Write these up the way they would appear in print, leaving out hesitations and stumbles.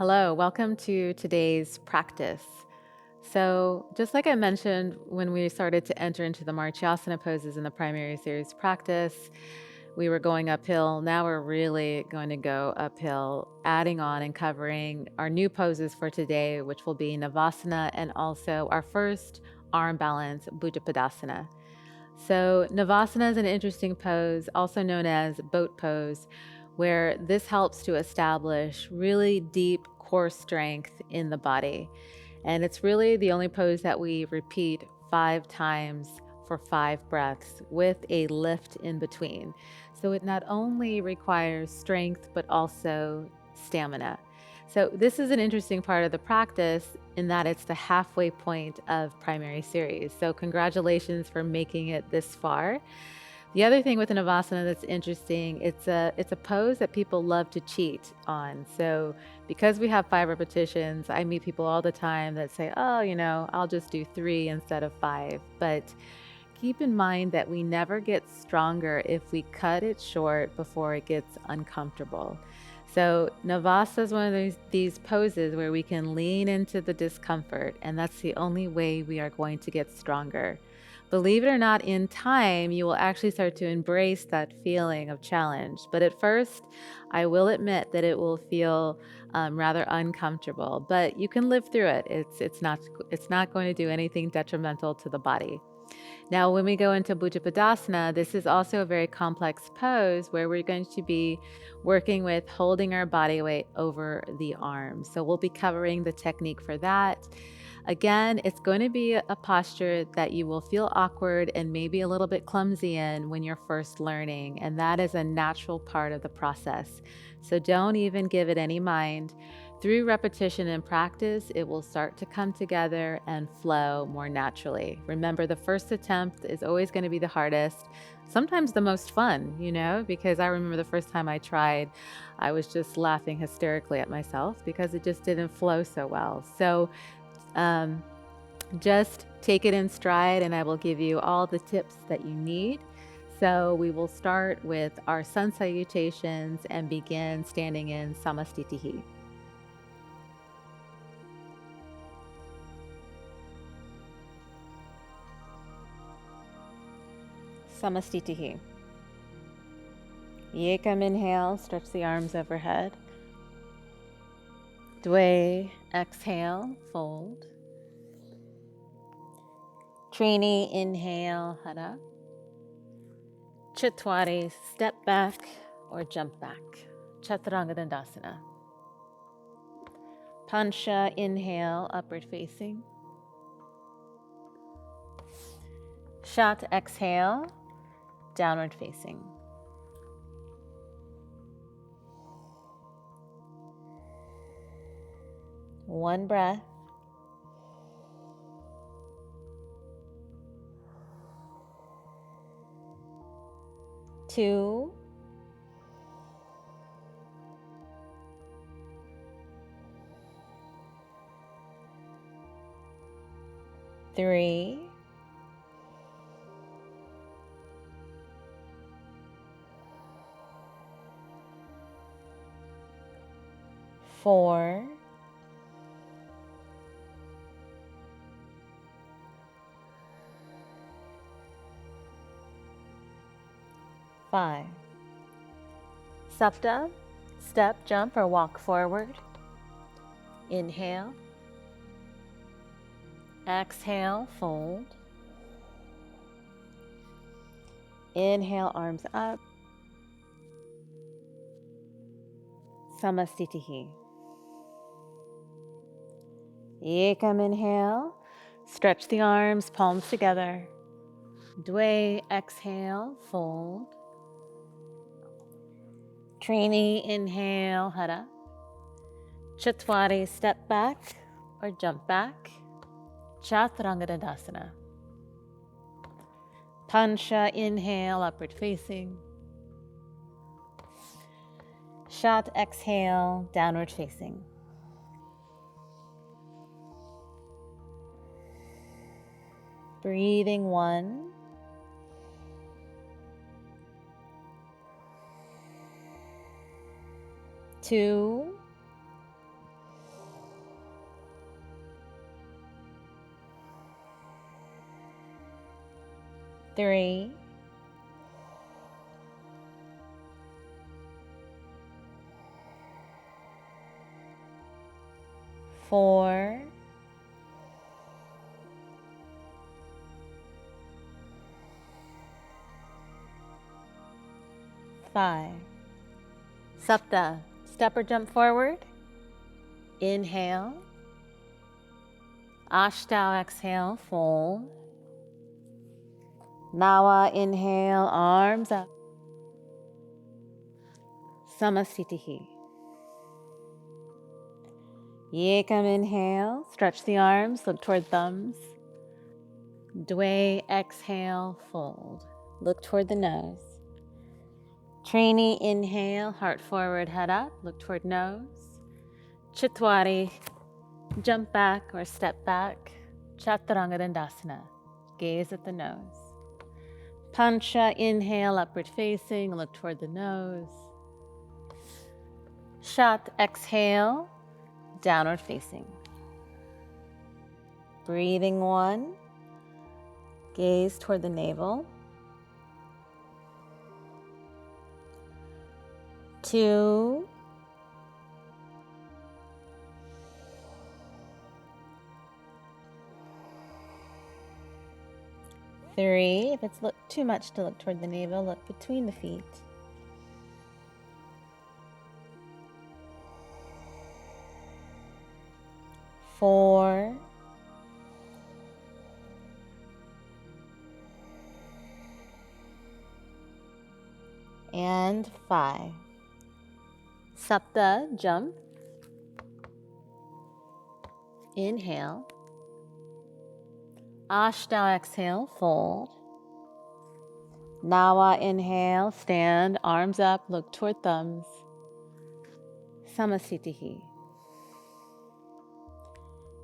Hello, welcome to today's practice. So, just like I mentioned when we started to enter into the Marchasana poses in the primary series practice, we were going uphill. Now we're really going to go uphill, adding on and covering our new poses for today, which will be Navasana and also our first arm balance, Bhujapadasana. So, Navasana is an interesting pose, also known as boat pose, where this helps to establish really deep core strength in the body. And it's really the only pose that we repeat 5 times for 5 breaths with a lift in between. So, it not only requires strength, but also stamina. So, this is an interesting part of the practice in that it's the halfway point of primary series. So, congratulations for making it this far. The other thing with an Navasana that's interesting, it's a pose that people love to cheat on. So, because we have 5 repetitions, I meet people all the time that say, "Oh, I'll just do 3 instead of 5." But keep in mind that we never get stronger if we cut it short before it gets uncomfortable. So Navasana is one of these poses where we can lean into the discomfort, and that's the only way we are going to get stronger. Believe it or not, in time, you will actually start to embrace that feeling of challenge. But at first, I will admit that it will feel rather uncomfortable, but you can live through it. It's not going to do anything detrimental to the body. Now, when we go into Bhujapadasana, this is also a very complex pose where we're going to be working with holding our body weight over the arms. So we'll be covering the technique for that. Again, it's going to be a posture that you will feel awkward and maybe a little bit clumsy in when you're first learning, and that is a natural part of the process. So don't even give it any mind. Through repetition and practice, it will start to come together and flow more naturally. Remember, the first attempt is always going to be the hardest, sometimes the most fun, because I remember the first time I tried, I was just laughing hysterically at myself because it just didn't flow so well. So um, just take it in stride, and I will give you all the tips that you need. So we will start with our sun salutations and begin standing in Samastitihi. Samastitihi. Yekam, inhale, stretch the arms overhead. Dwe, exhale, fold. Trini, inhale, hara. Chatwari, step back or jump back. Chaturanga Dandasana. Pansha, inhale, upward facing. Shat, exhale, downward facing. One breath. Two. Three. Four. 5. Sapta, step, jump, or walk forward. Inhale. Exhale, fold. Inhale, arms up. Samastitihi. Ekam, inhale. Stretch the arms, palms together. Dwe, exhale, fold. Trini, inhale, hara. Chatwari, step back or jump back. Chaturanga Dandasana. Pansha, inhale, upward facing. Shat, exhale, downward facing. Breathing 1. 2. 3, 4, 5. Sapta, step or jump forward. Inhale. Ashtanga, exhale, fold. Nawa, inhale, arms up. Samasthitihi. Yekam, inhale, stretch the arms, look toward thumbs. Dwe, exhale, fold. Look toward the nose. Trini, inhale, heart forward, head up, look toward nose. Chitwari, jump back or step back. Chaturanga Dandasana, gaze at the nose. Pancha, inhale, upward facing, look toward the nose. Shat, exhale, downward facing. Breathing 1, gaze toward the navel. 2, 3, if it's too much to look toward the navel, look between the feet. 4, and 5. Sapta, jump. Inhale. Ashtanga, exhale, fold. Nawa, inhale, stand, arms up, look toward thumbs. Samasthitihi.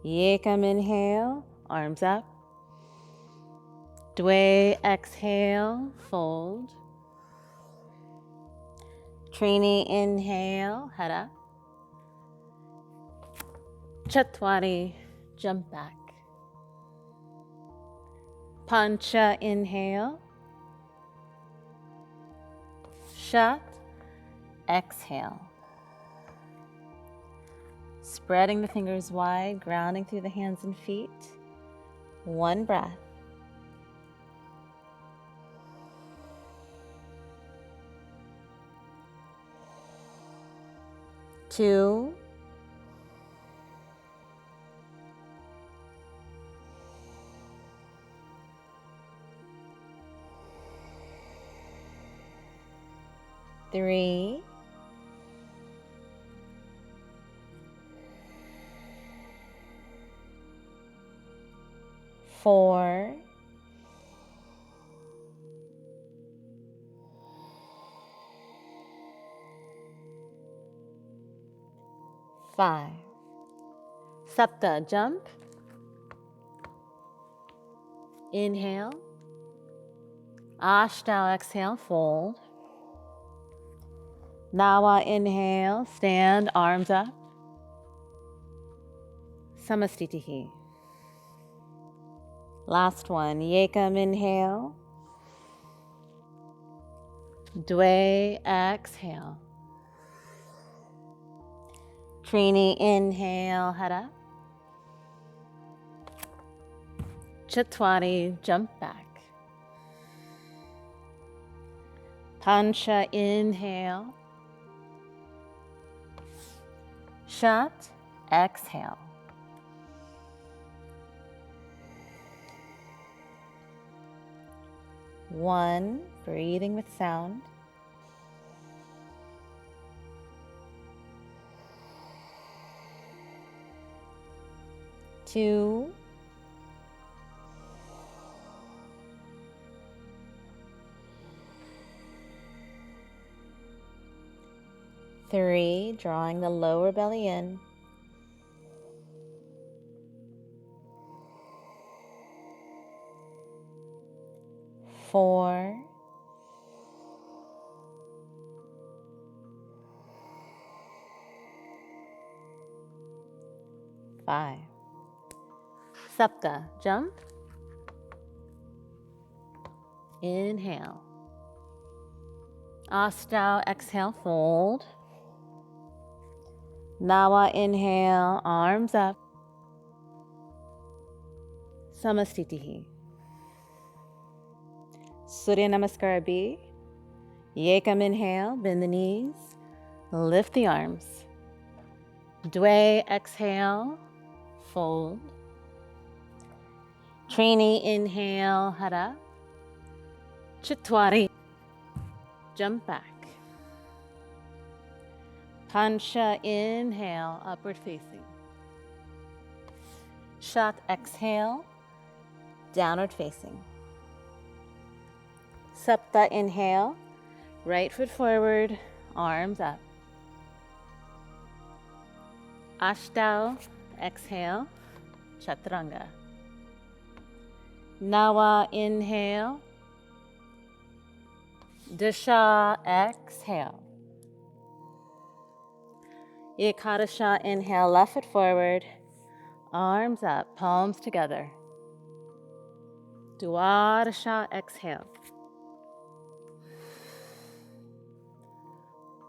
Yekam, inhale, arms up. Dwe, exhale, fold. Trini, inhale, head up. Chatwari, jump back. Pancha, inhale. Shat, exhale. Spreading the fingers wide, grounding through the hands and feet. 1 breath. 2, 3, 4, 5. Sapta, jump. Inhale. Ashtanga, exhale, fold. Nawa, inhale, stand, arms up. Samasthitihi. Last one. Yekam, inhale. Dwe, exhale. Trini, inhale, head up. Chatwari, jump back. Pancha, inhale. Shat, exhale. One, breathing with sound. 2, 3, drawing the lower belly in. 4, 5. Sapta, jump. Inhale. Ashtanga, exhale, fold. Nawa, inhale, arms up. Samastitihi. Surya Namaskara B. Yekam, inhale, bend the knees, lift the arms. Dwe, exhale, fold. Trini, inhale, head up. Chatwari, jump back. Pancha, inhale, upward facing. Shat, exhale, downward facing. Sapta, inhale, right foot forward, arms up. Ashtau, exhale, chaturanga. Nawa, inhale. Dasha, exhale. Ekadasha, inhale, left foot forward, arms up, palms together. Dwadasha, exhale.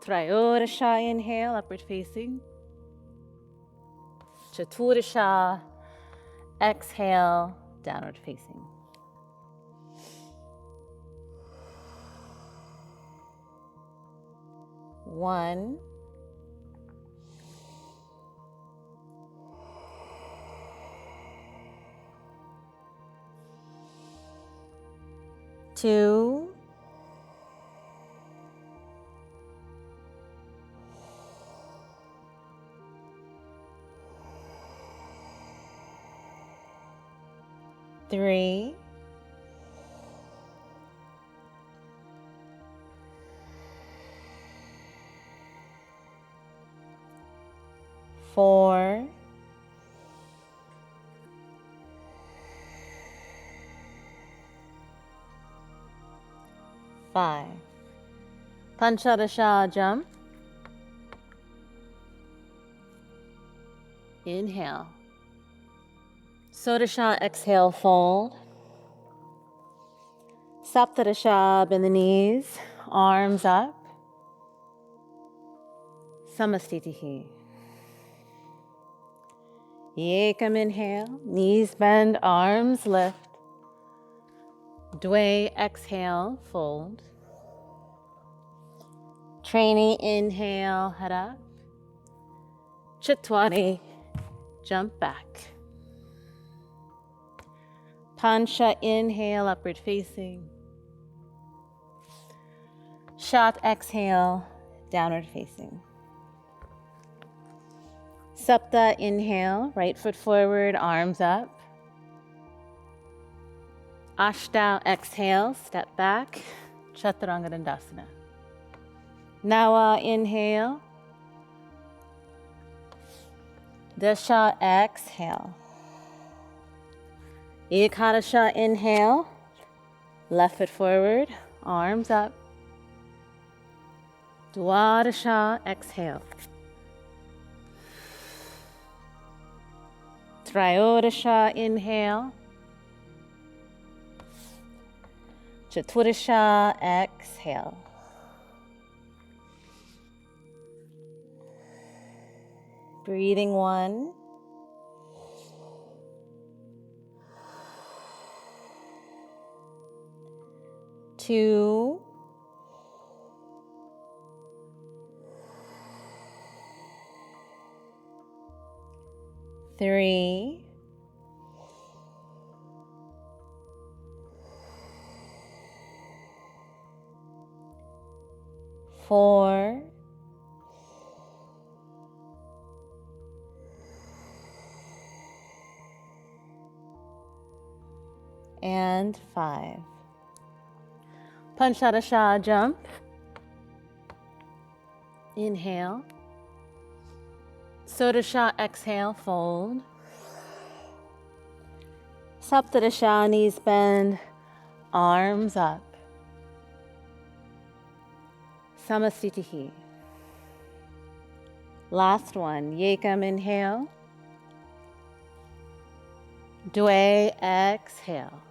Trayodasha, inhale, upward facing. Chaturasha, exhale, downward facing. One. Two. Three. Four. Five. Panchadasha, jump. Inhale. Sodasha, exhale, fold. Saptadasha, bend the knees, arms up. Samastitihi. Yekam, inhale, knees bend, arms lift. Dwe, exhale, fold. Trini, inhale, head up. Chatwari, jump back. Pancha, inhale, upward facing. Shat, exhale, downward facing. Sapta, inhale, right foot forward, arms up. Ashtau, exhale, step back, Chaturanga Dandasana. Nawa, inhale. Dasha, exhale. Ekadasha, inhale, left foot forward, arms up. Dwadasha, exhale. Trayodasha, inhale. Chaturasha, exhale. Breathing one. Two. Three. Four. And five. Panchadasha, jump. Inhale. Sodasha, exhale, fold. Saptadasha, knees bend, arms up. Samastitihi. Last one. Yekam, inhale. Dwe, exhale.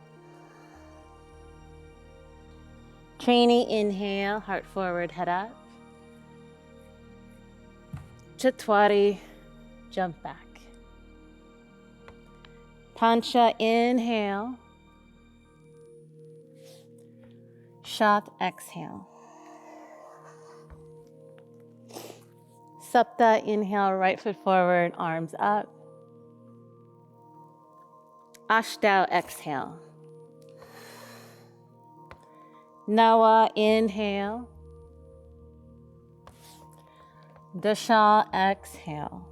Trainee, inhale, heart forward, head up. Chatwari, jump back. Pancha, inhale. Shat, exhale. Sapta, inhale, right foot forward, arms up. Ashtau, exhale. Nawa, inhale. Dasha, exhale.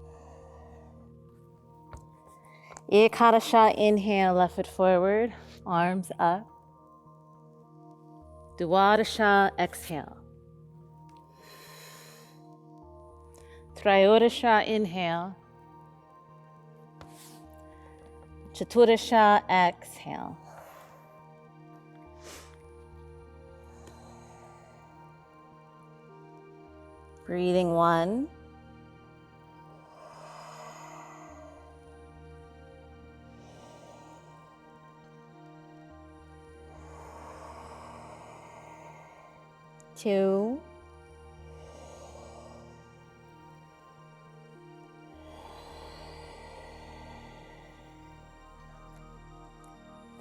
Ekadasha, inhale, left foot forward, arms up. Dwadasha, exhale. Trayodasha, inhale. Chaturasha, exhale. Breathing 1. 2.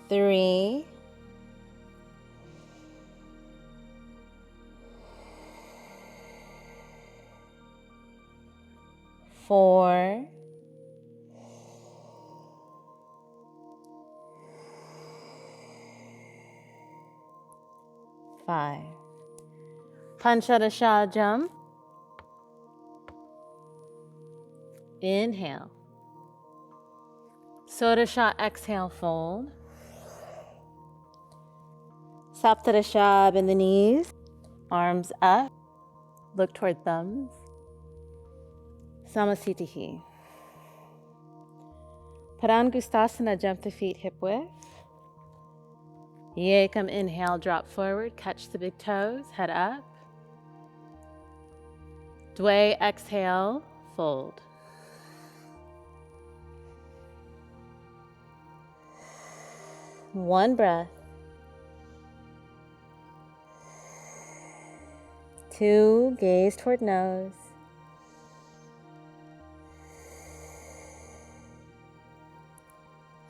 3. 4. 5. Panchadasha, jump. Inhale. Sodasha, exhale, fold. Saptadasha, bend the knees. Arms up. Look toward thumbs. Samasthiti. Padangustasana, jump the feet hip width. Yekam, inhale, drop forward, catch the big toes, head up. Dway, exhale, fold. One breath. 2, gaze toward nose.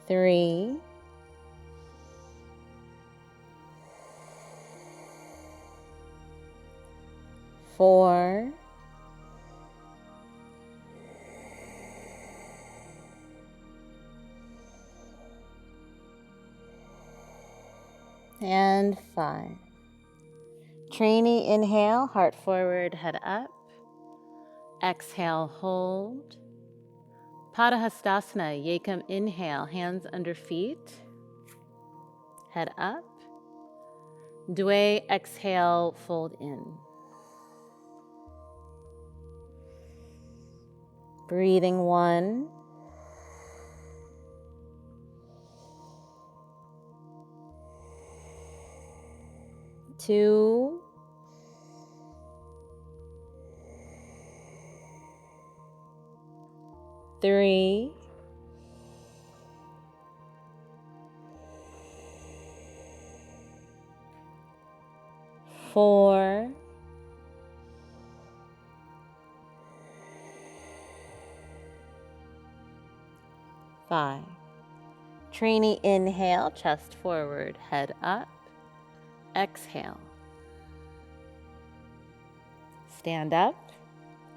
3. 4. 5. Trainee, inhale, heart forward, head up. Exhale, hold. Padahastasana, Yekam, inhale, hands under feet. Head up. Dway, exhale, fold in. Breathing 1. 2. 3. 4. 5. Trainee, inhale, chest forward, head up. Exhale. Stand up.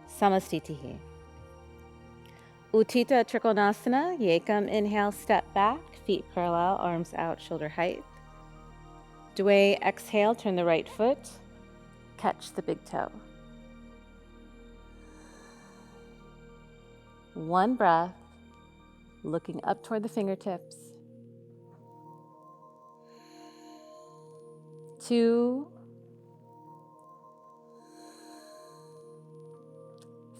Samasthiti. Uttita Trikonasana, Yekam, inhale, step back, feet parallel, arms out, shoulder height. Dway, exhale, turn the right foot, catch the big toe. One breath, looking up toward the fingertips. 2.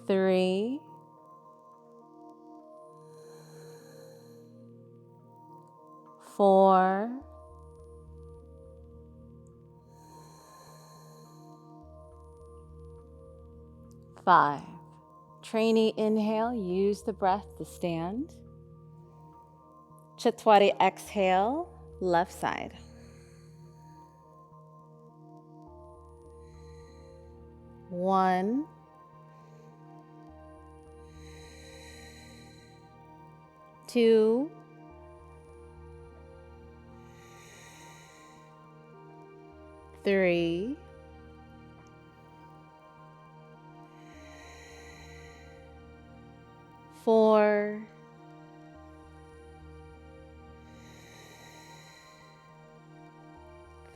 3. 4. 5. Trainee, inhale, use the breath to stand. Chatwari, exhale, left side. 1, 2, 3, 4,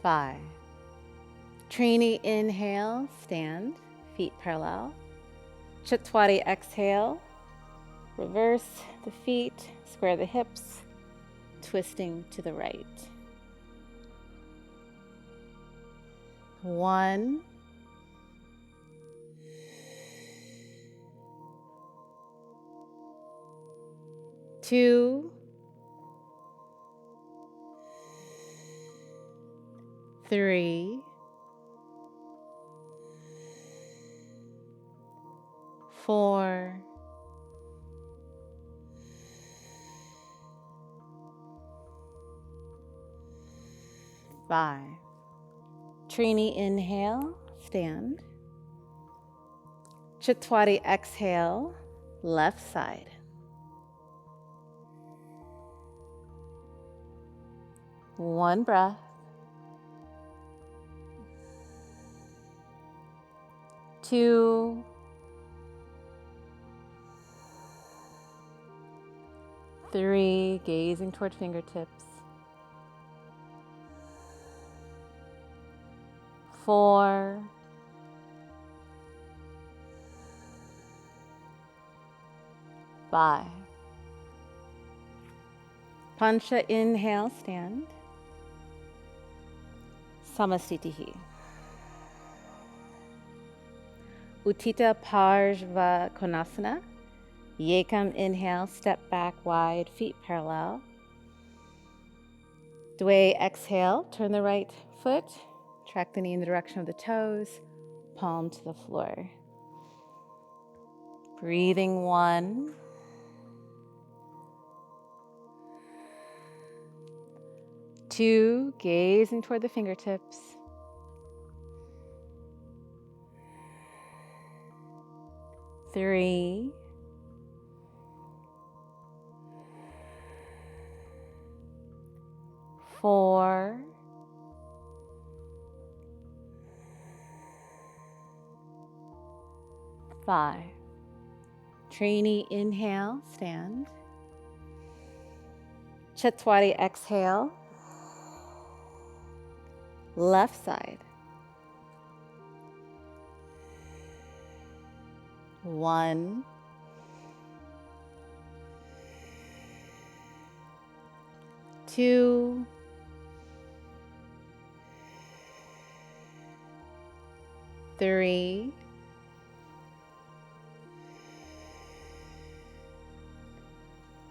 5. Trini, inhale, stand, feet parallel. Chatwari, exhale, reverse the feet, square the hips, twisting to the right. 1, 2, 3, 4, 5. Trini, inhale, stand. Chatwari, exhale, left side. One breath. 2, 3, gazing toward fingertips. 4, 5. Pancha, inhale, stand. Samastitihi. Uttita Parshva Konasana. Yekam, inhale, step back wide, feet parallel. Dway, exhale, turn the right foot, track the knee in the direction of the toes, palm to the floor. Breathing 1. 2, gazing toward the fingertips. 3, 4, 5. Trini, inhale, stand. Chatwari, exhale. Left side. 1, 2, 3,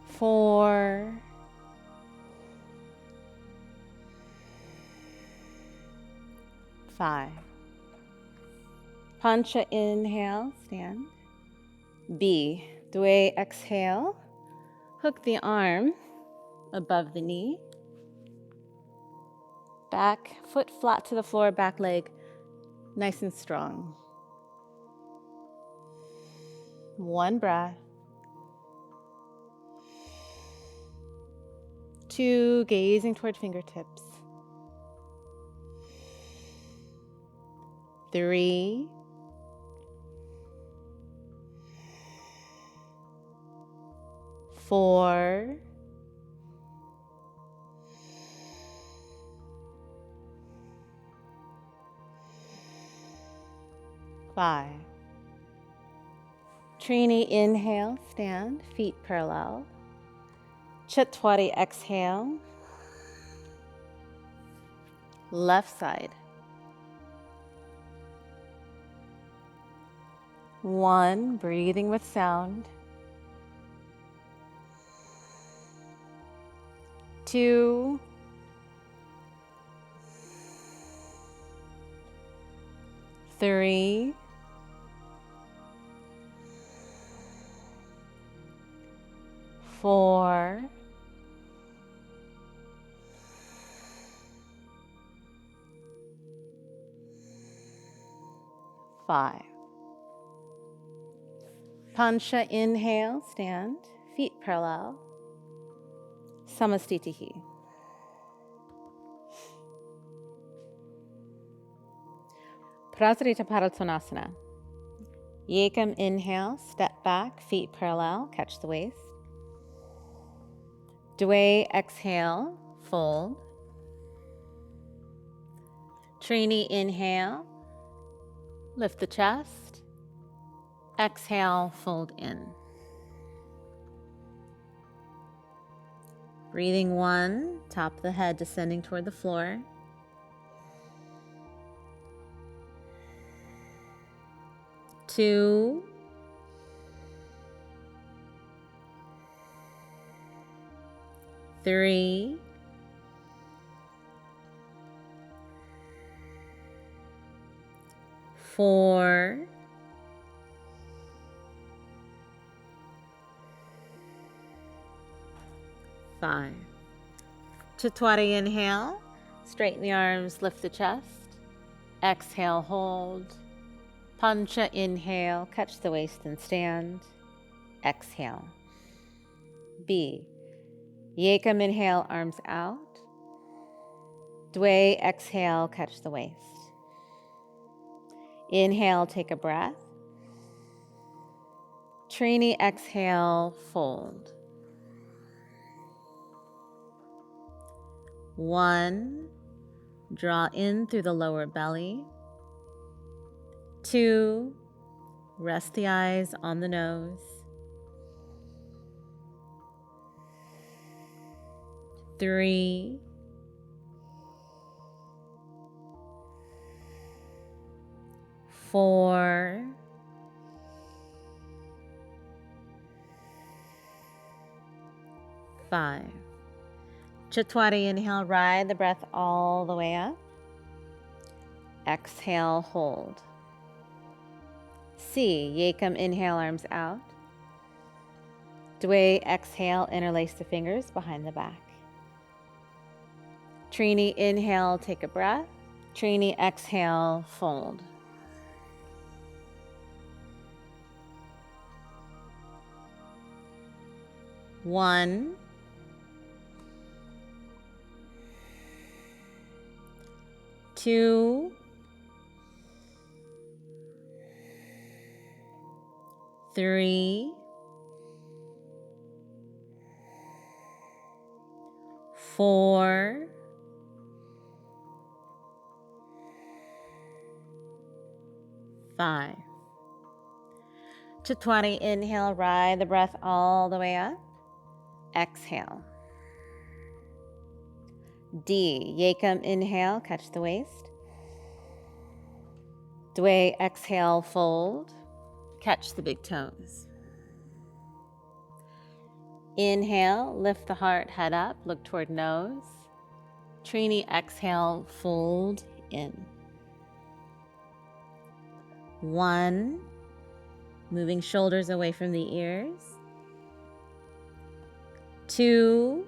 4, 5. Pancha, inhale, stand. B, Dway, exhale. Hook the arm above the knee. Back foot flat to the floor, back leg nice and strong. 1 breath. 2, gazing toward fingertips. 3, 4, 5. Trini, inhale, stand, feet parallel. Chatwari, exhale. Left side. 1, breathing with sound. 2, 3, 4, 5. Pancha, inhale, stand, feet parallel. Samastitihi. Prasarita Padottanasana. Yekam, inhale, step back, feet parallel, catch the waist. Dway, exhale, fold. Trini, inhale, lift the chest. Exhale, fold in. Breathing 1, top of the head descending toward the floor. 2, 3, 4, 5. Chatwari, inhale, straighten the arms, lift the chest. Exhale, hold. Pancha, inhale, catch the waist and stand. Exhale. B. Yekam, inhale, arms out. Dway, exhale, catch the waist. Inhale, take a breath. Trini, exhale, fold. 1, draw in through the lower belly. 2, rest the eyes on the nose. 3, 4, 5. Chatwari, inhale, ride the breath all the way up. Exhale, hold. C. Yekam, inhale, arms out. Dway, exhale, interlace the fingers behind the back. Trini, inhale, take a breath. Trini, exhale, fold. One, 2, 3, 4, 5. Chatwari, inhale, ride the breath all the way up. Exhale. D. Yekam, inhale, catch the waist. Dway, exhale, fold. Catch the big toes. Inhale, lift the heart, head up, look toward nose. Trini, exhale, fold in. 1, moving shoulders away from the ears. 2,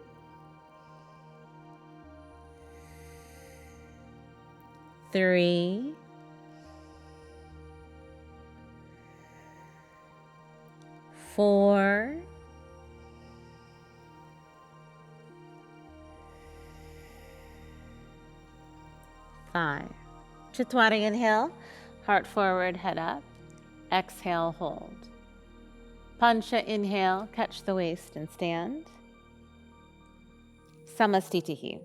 3, 4, 5. Chatwari, inhale, heart forward, head up. Exhale, hold. Pancha, inhale, catch the waist and stand. Samastitihi.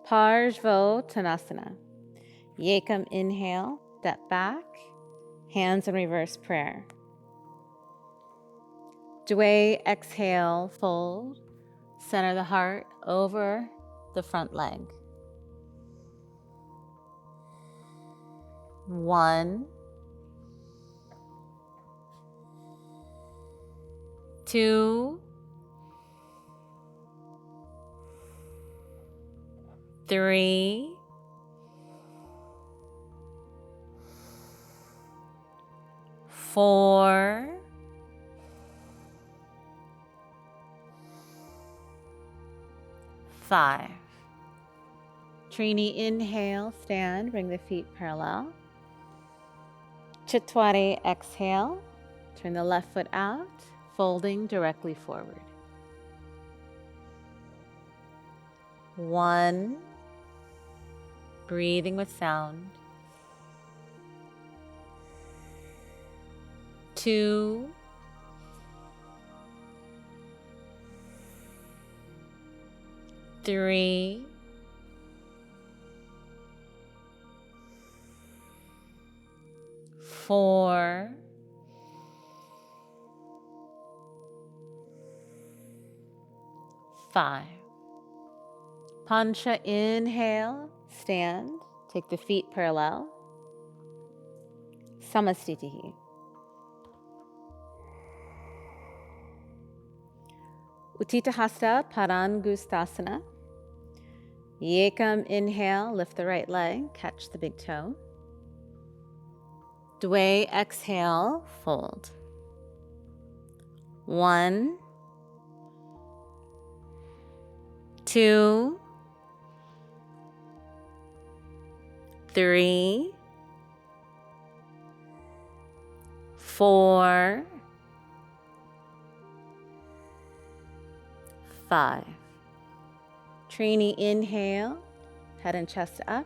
Parshvottanasana. Yekam, inhale, step back, hands in reverse prayer. Dway, exhale, fold. Center the heart over the front leg. 1, 2, 3, 4, 5. Trini, inhale, stand, bring the feet parallel. Chatwari, exhale. Turn the left foot out, folding directly forward. 1, breathing with sound. 2, 3, 4, 5. Pancha, inhale, stand, take the feet parallel. Samastitihi. Uttita Hasta Padangustasana. Yekam, inhale, lift the right leg, catch the big toe. Dway, exhale, fold. 1, 2, 3, 4, 5. Trini, inhale, head and chest up.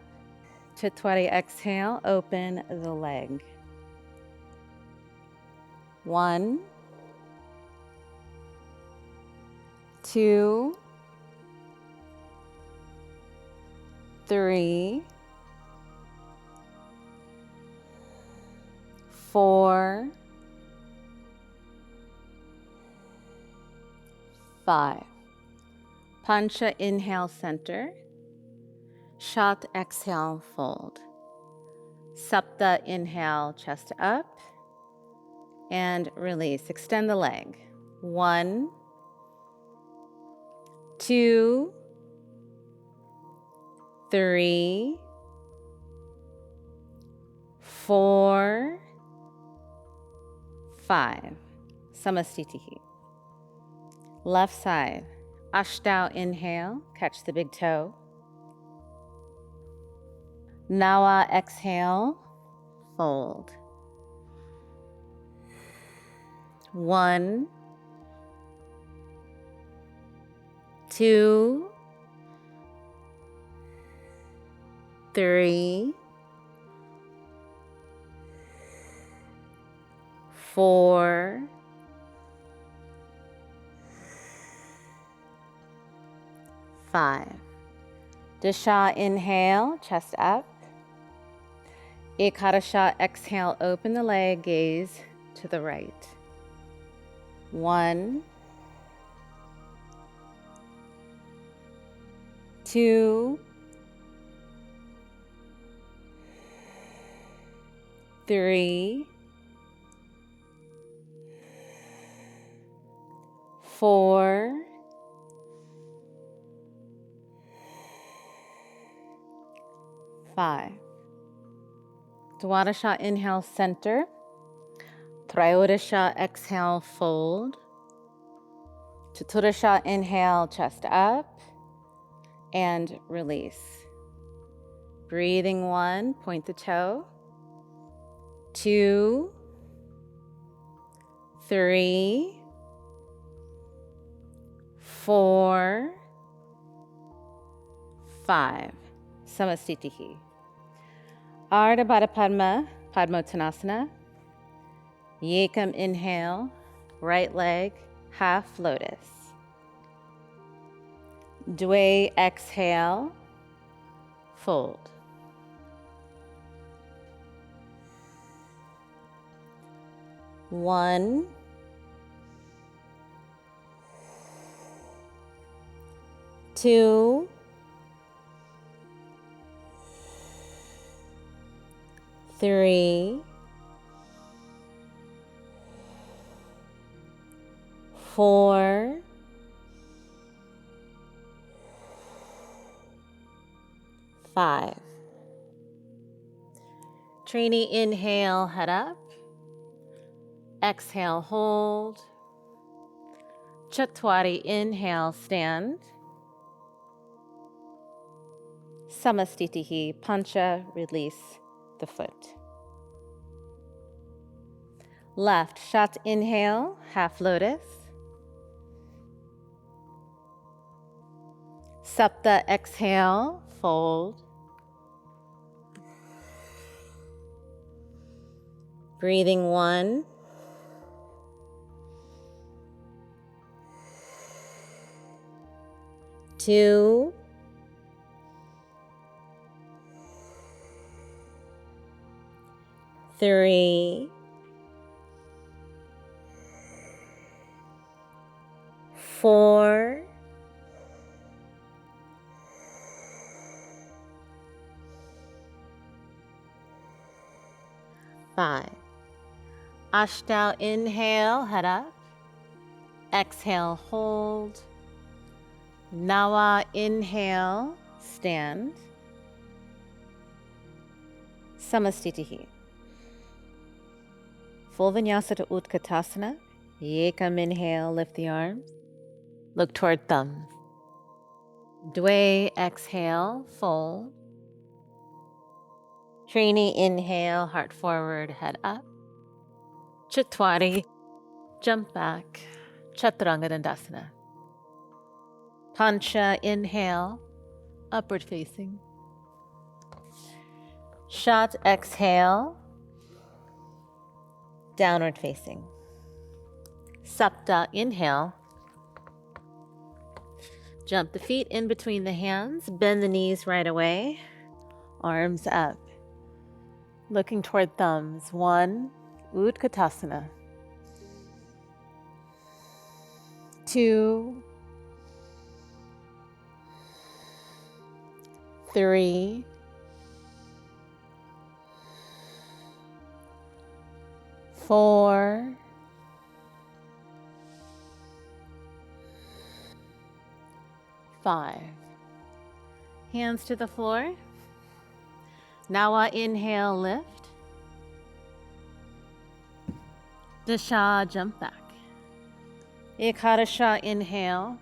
Chatwari, exhale, open the leg. 1, 2, 3, 4, 5. Pancha, inhale, center. Shat, exhale, fold. Sapta, inhale, chest up. And release. Extend the leg. 1, 2, 3, 4, 5. Samastitihi. Left side. Ashtanga, inhale, catch the big toe. Nawa, exhale, fold. 1, 2, 3, 4, 5. Disha, inhale, chest up. Ekadasha, exhale, open the leg, gaze to the right. 1, 2, 3, 4, 5. Dwadasha, inhale, center. Trayodasha, exhale, fold. Chaturasha, inhale, chest up. And release. Breathing 1, point the toe. 2, 3, 4, 5. Samastitihi. Ardha Baddha Padma, Padmottanasana. Yekam, inhale, right leg, half lotus. Dway, exhale, fold. 1, 2, 3, 4, 5. Trini, inhale, head up. Exhale, hold. Chatwari, inhale, stand. Samastitihi, pancha, release the foot. Left, Shat inhale, half lotus. Sapta exhale, fold. Breathing 1. 2. 3. 4. 5. Ashtanga, inhale, head up. Exhale, hold. Nawa, inhale, stand. Samastitihi. Full vinyasa to Utkatasana. Yekam, inhale, lift the arms. Look toward thumbs. Dwe, exhale, fold. Trini, inhale, heart forward, head up. Chatwari, jump back. Chaturanga Dandasana. Pancha, inhale, upward facing. Shat, exhale, downward facing. Sapta, inhale. Jump the feet in between the hands, bend the knees right away, arms up. Looking toward thumbs. 1, Utkatasana. 2, 3, 4, 5. Hands to the floor. Nawa, inhale, lift. Dasha, jump back. Ekadasha, inhale.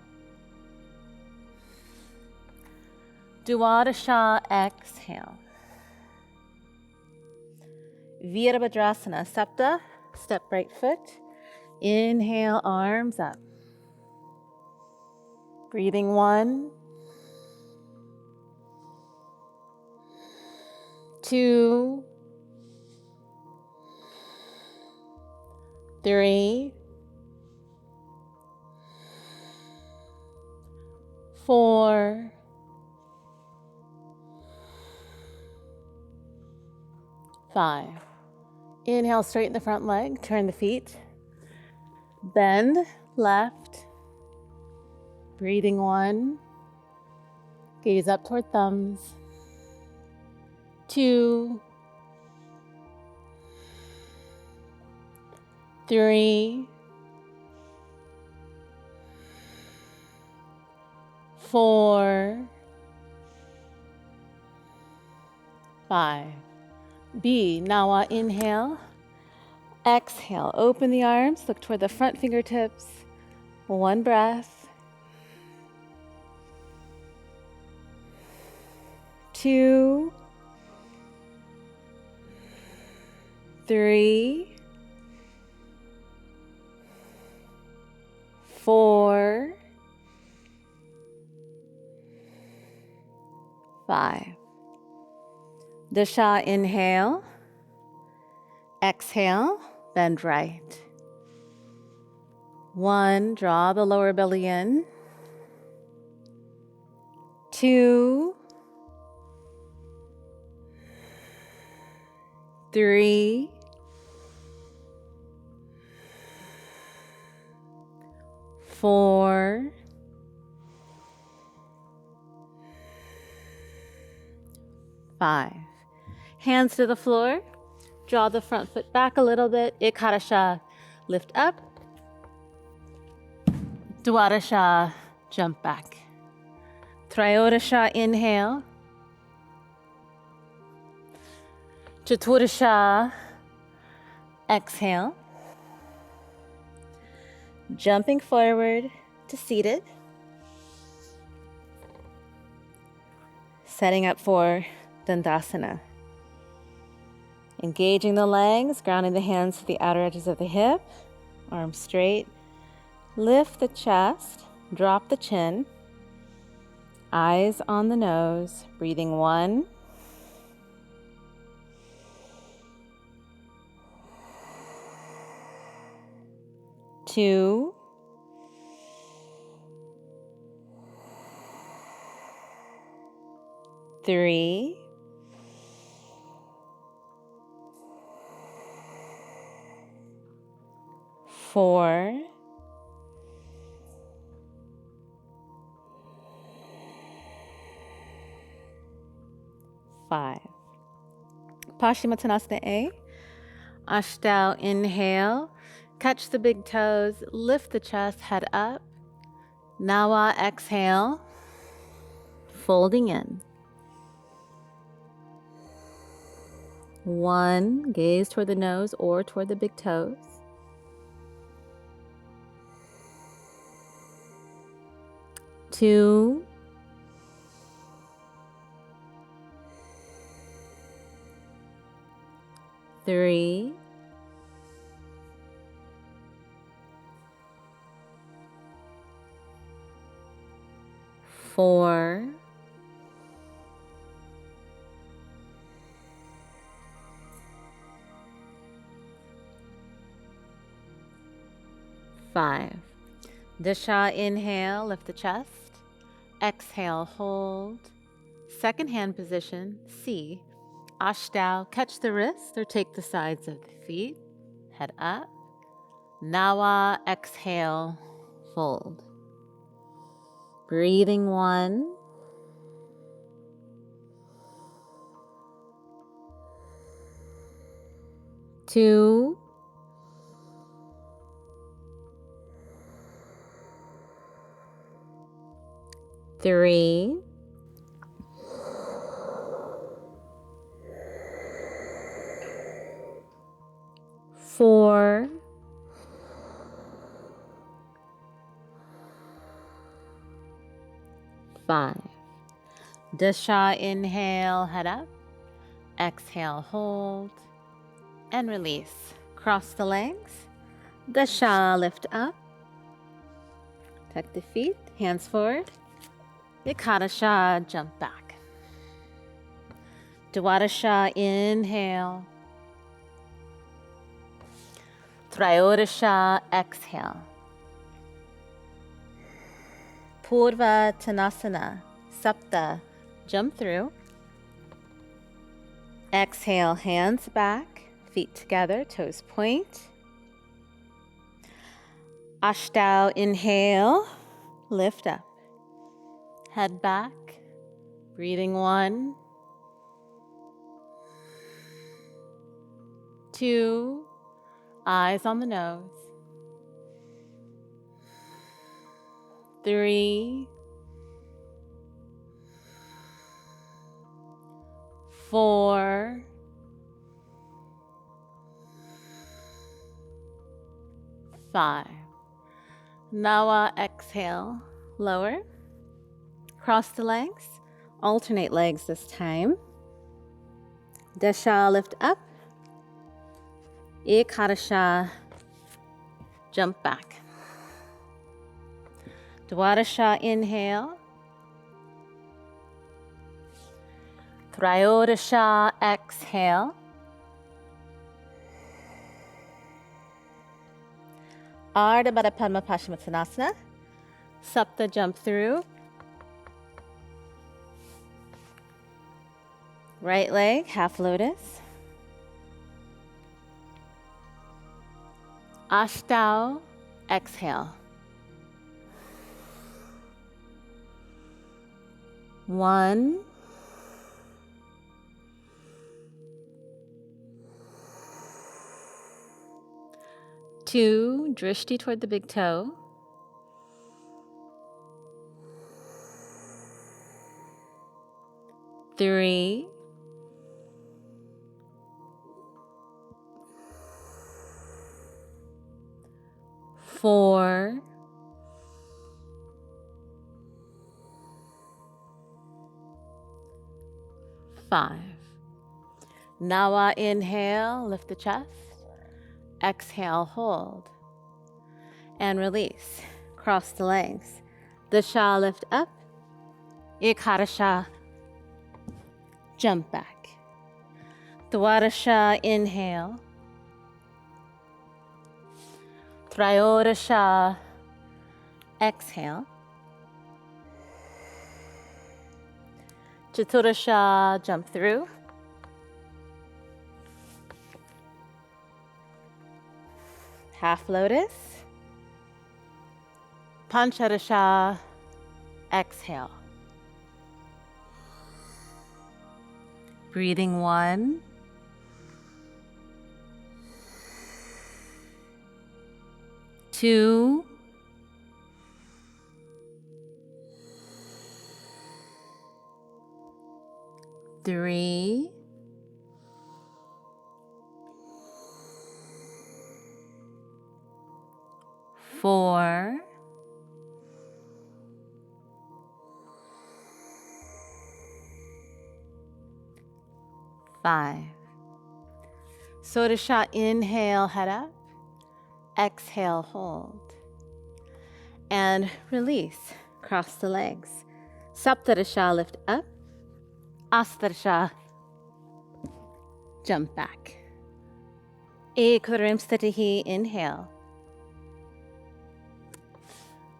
Dwadasha, exhale. Virabhadrasana, Sapta, step right foot. Inhale, arms up. Breathing 1, 2, 3, 4, 5. Inhale, straighten the front leg, turn the feet. Bend, left. Breathing 1. Gaze up toward thumbs. 2, 3, 4, 5. B, Nawa, inhale. Exhale, open the arms, look toward the front fingertips. 1 breath. 2, 3, 4, 5. Dasha, inhale. Exhale, bend right. 1, draw the lower belly in. 2, 3, 4, 5. Hands to the floor. Draw the front foot back a little bit. Ekadasha, lift up. Dwadasha, jump back. Trayodasha, inhale. Chaturasha, exhale. Jumping forward to seated. Setting up for Dandasana. Engaging the legs, grounding the hands to the outer edges of the hip, arms straight. Lift the chest, drop the chin, eyes on the nose, breathing 1, 2, 3, 4, 5. Paschimottanasana A. Ashtanga, inhale. Catch the big toes, lift the chest, head up. Nawa, exhale. Folding in. 1, gaze toward the nose or toward the big toes. 2, 3, 4, 5. Dasha, inhale, lift the chest. Exhale, hold. Second hand position, C. Ashtanga, catch the wrists or take the sides of the feet. Head up. Nawa, exhale, fold. Breathing 1, 2, 3, 4, 5. Dasha, inhale, head up. Exhale, hold. And release. Cross the legs. Dasha, lift up. Tuck the feet, hands forward. Ekadasha, jump back. Dwadasha, inhale. Trayodasha, exhale. Purva Tanasana, Sapta, jump through. Exhale, hands back, feet together, toes point. Ashtanga, inhale, lift up. Head back, breathing 1, 2, eyes on the nose. 3, 4, 5. Nawa, exhale, lower. Cross the legs, alternate legs this time. Dasha, lift up. Ekadasha, jump back. Dwadasha, inhale. Trayodasha, exhale. Ardha Baddha Padma Paschimottanasana. Sapta, jump through. Right leg, half lotus. Ashtanga, exhale. 1, 2, drishti toward the big toe. 3, 4, 5. Nawa, inhale, lift the chest. Exhale, hold. And release. Cross the legs. Dasha, lift up. Ekadasha, jump back. Dwadasha, inhale. Trayodasha, exhale. Chaturasha, jump through. Half lotus. Panchadasha, exhale. Breathing 1. 2. 3. 4. 5. Sodasha, inhale, head up. Exhale, hold. And release. Cross the legs. Saptadasha, lift up. Astadasha, jump back. Ekadrimstatihi, inhale.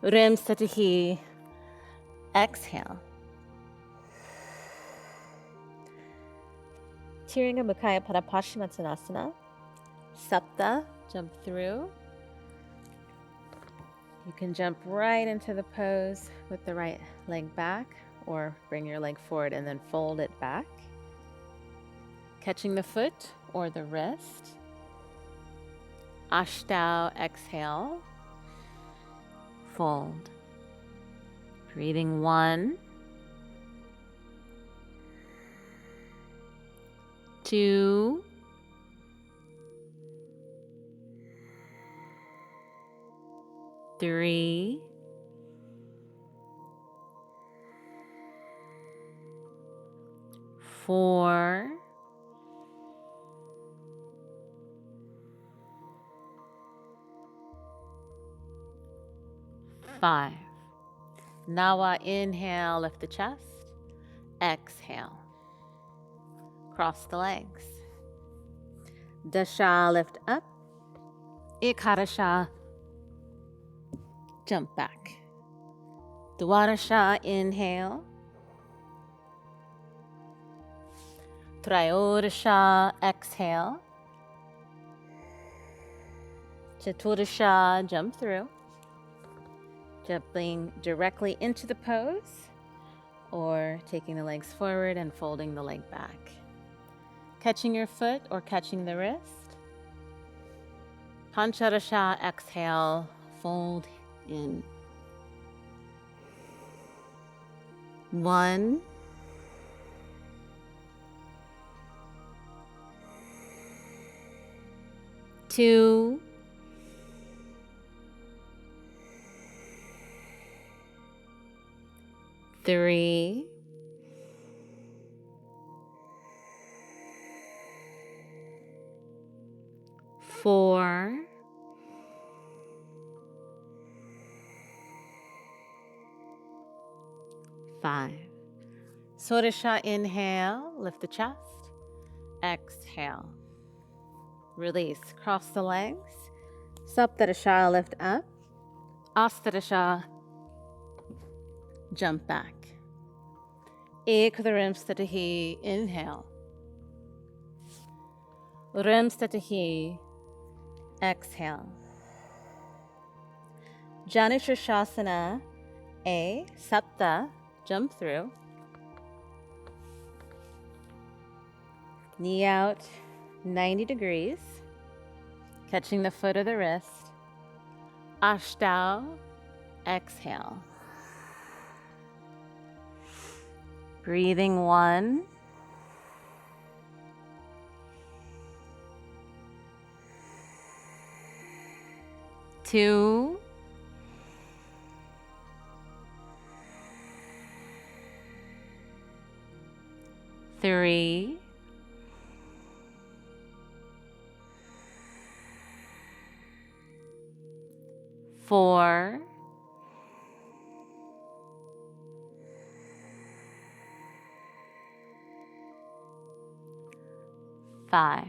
Rimstatihi, exhale. Tiranga Mukaya Padapashimottanasana. Sapta, jump through. You can jump right into the pose with the right leg back, or bring your leg forward and then fold it back. Catching the foot or the wrist. Ashtanga, exhale. Fold. Breathing 1. 2. 3. 4. 5. Nawa, inhale, lift the chest. Exhale. Cross the legs. Dasha, lift up. Ekadasha, jump back. Dwadasha, inhale. Trayodasha, exhale. Chaturasha, jump through. Jumping directly into the pose, or taking the legs forward and folding the leg back. Catching your foot or catching the wrist. Panchadasha, exhale, fold in. 1. 2. 3. 4. 5. Sodasha, inhale, lift the chest. Exhale. Release, cross the legs. Saptadasha, lift up. Astadasha, jump back. Ekadrimstatihi, inhale. Rimstatihi, exhale. Janushirshasana, A, Sapta, jump through. Knee out, 90 degrees. Catching the foot or the wrist. Ashtanga, exhale. Breathing 1. 2. 3. 4, 5.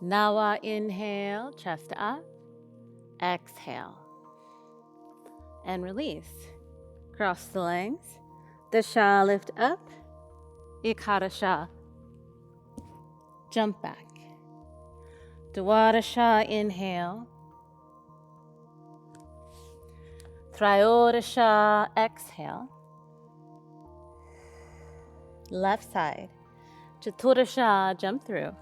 Now inhale, chest up, exhale, and release. Cross the legs, Dasha, lift up, Ikadasha, jump back. Dwadasha, inhale, Trayodasha, exhale, left side, Chaturasha, jump through.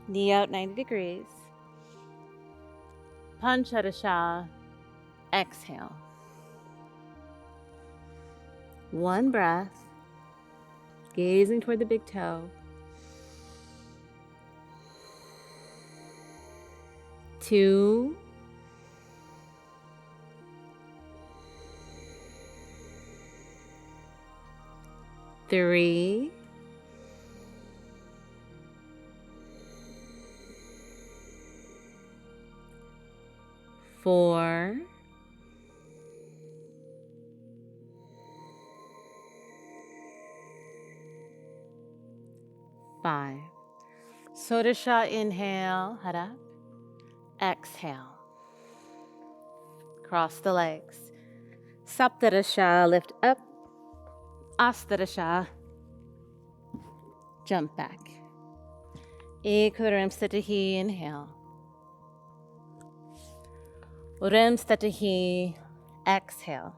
Knee out 90 degrees. Panchadasha, exhale. One breath, gazing toward the big toe. 2, 3, 4, 5. Sodasha, inhale, head up. Exhale. Cross the legs. Saptadasha, lift up. Astadasha, jump back. Ekuram Statihi, inhale. Urim Statihi, exhale.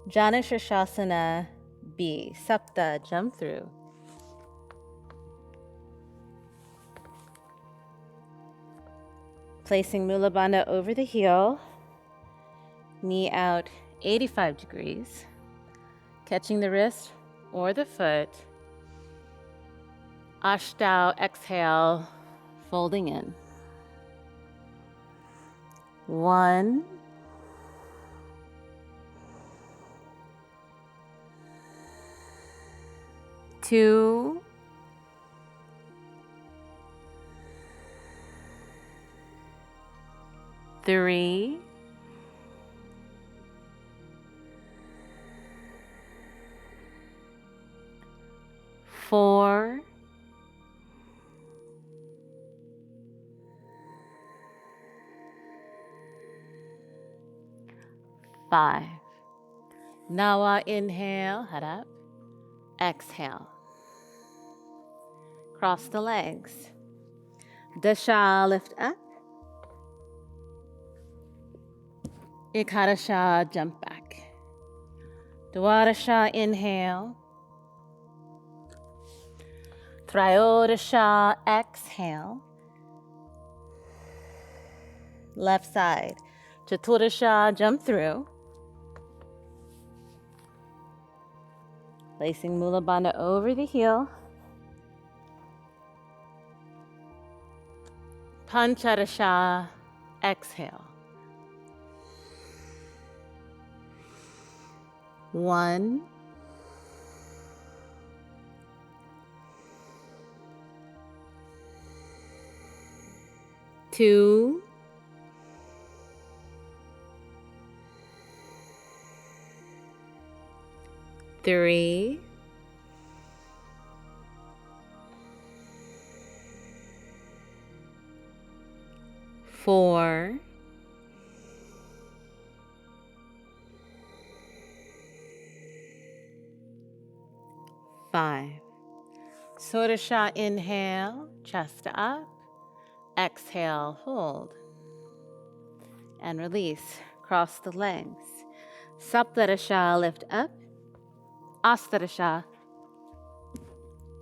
Janashashasana, B. Sapta, jump through. Placing Mula Bandha over the heel, knee out 85 degrees, catching the wrist or the foot. Ashtau, exhale, folding in. 1, 2, 3, 4, 5. Now inhale, head up. Exhale. Cross the legs. Dasha, lift up. Ikadasha, jump back. Dwadasha, inhale. Trayodasha, exhale. Left side. Chaturasha, jump through. Placing Mula Bandha over the heel. Panchadasha, exhale. 1, 2, 3, 4, 5. Sodasha, inhale, chest up. Exhale, hold. And release. Cross the legs. Saptadasha, lift up. Astadasha,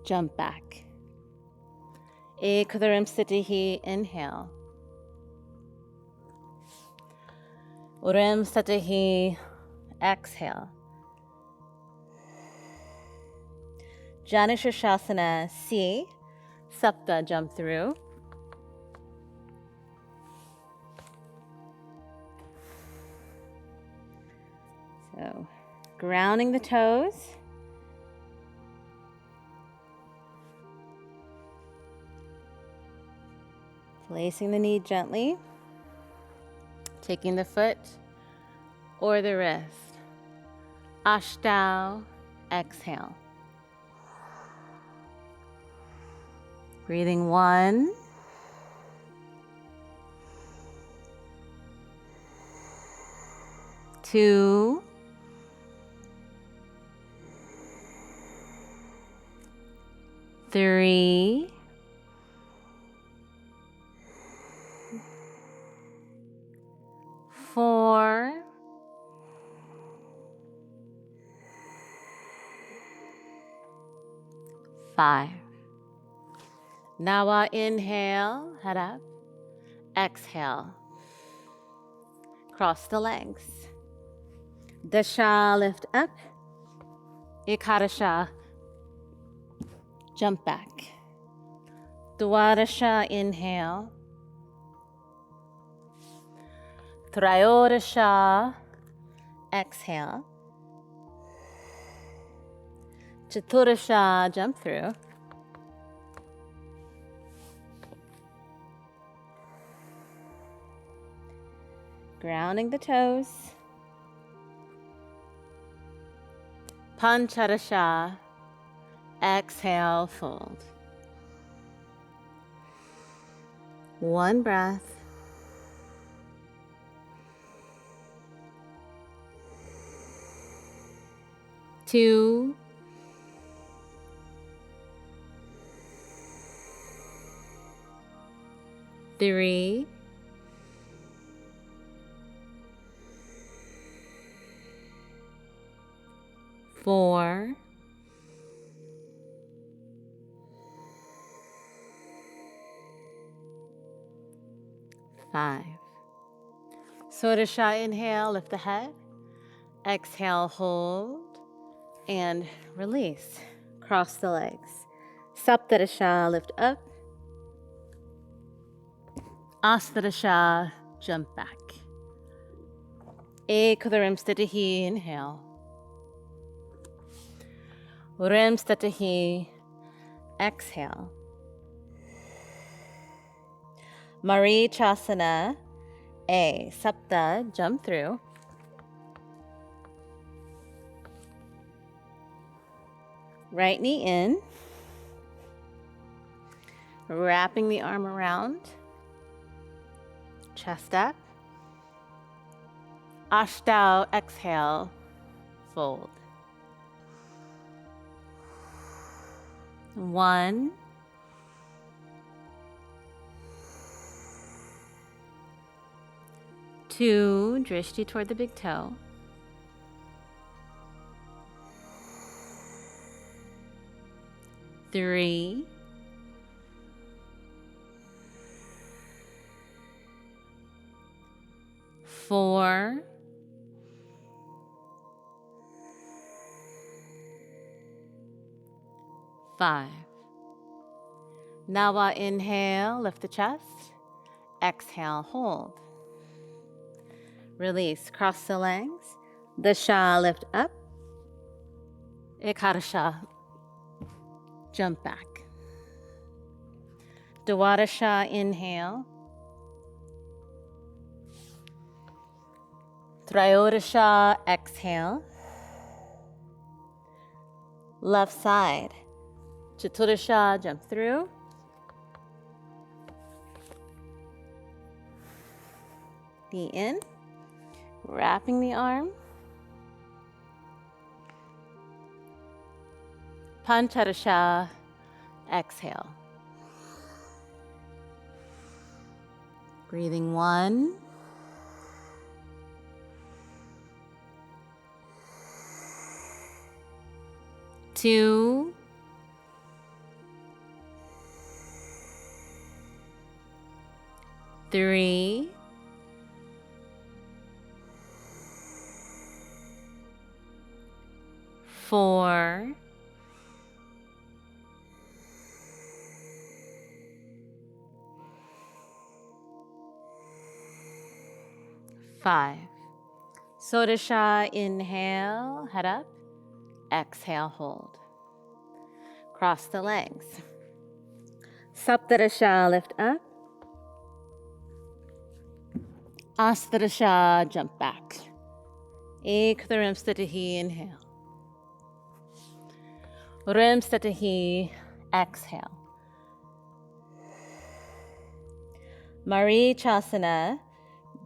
jump back. Ekadaram Statihi, inhale. Urim Statihi, exhale. Janashashasana, C. Sapta, jump through. So, grounding the toes. Placing the knee gently, taking the foot or the wrist. Ashtanga, exhale. Breathing 1, 2, 3, 4, 5. Now inhale, head up. Exhale. Cross the legs. Dasha, lift up. Ekadasha, jump back. Dwadasha, inhale. Trayodasha, exhale. Chaturasha, jump through. Grounding the toes. Pancharasha, exhale, fold. One breath. Two. 3. 4. 5. Sodasha, inhale, lift the head. Exhale, hold, and release. Cross the legs. Saptadasha, lift up. Astadasha, jump back. Ekadarimstatahi, inhale. Urimstatahi, exhale. Marichasana, A. Sapta, jump through. Right knee in. Wrapping the arm around. Chest up. Ashtanga, exhale, fold. 1. 2, drishti toward the big toe. 3. 4. 5. Now inhale, lift the chest. Exhale, hold. Release, cross the legs. Dasha, lift up. Ekadasha, jump back. Dwadasha, inhale. Trayodasha, exhale. Left side. Chaturasha, jump through. Knee in. Wrapping the arm. Pancharasha, exhale. Breathing 1. 2. 3. 4. 5. Sodasha, inhale, head up. Exhale, hold. Cross the legs. Saptadasha, lift up. Astadasha, jump back. Ekadharimstatahi, inhale. Rimstatahi, exhale. Marichasana,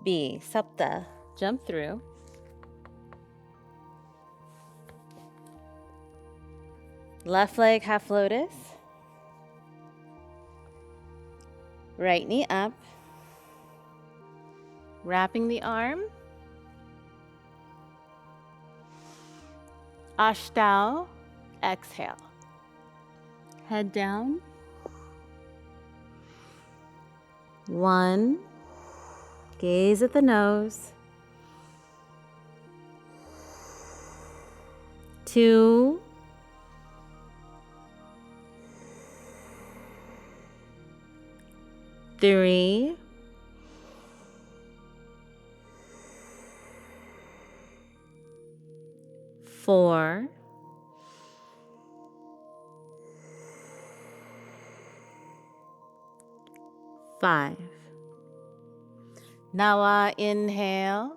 B, Sapta, jump through. Left leg half lotus. Right knee up. Wrapping the arm. Ashtanga, exhale. Head down. 1. Gaze at the nose. 2. 3. 4. 5. Now inhale,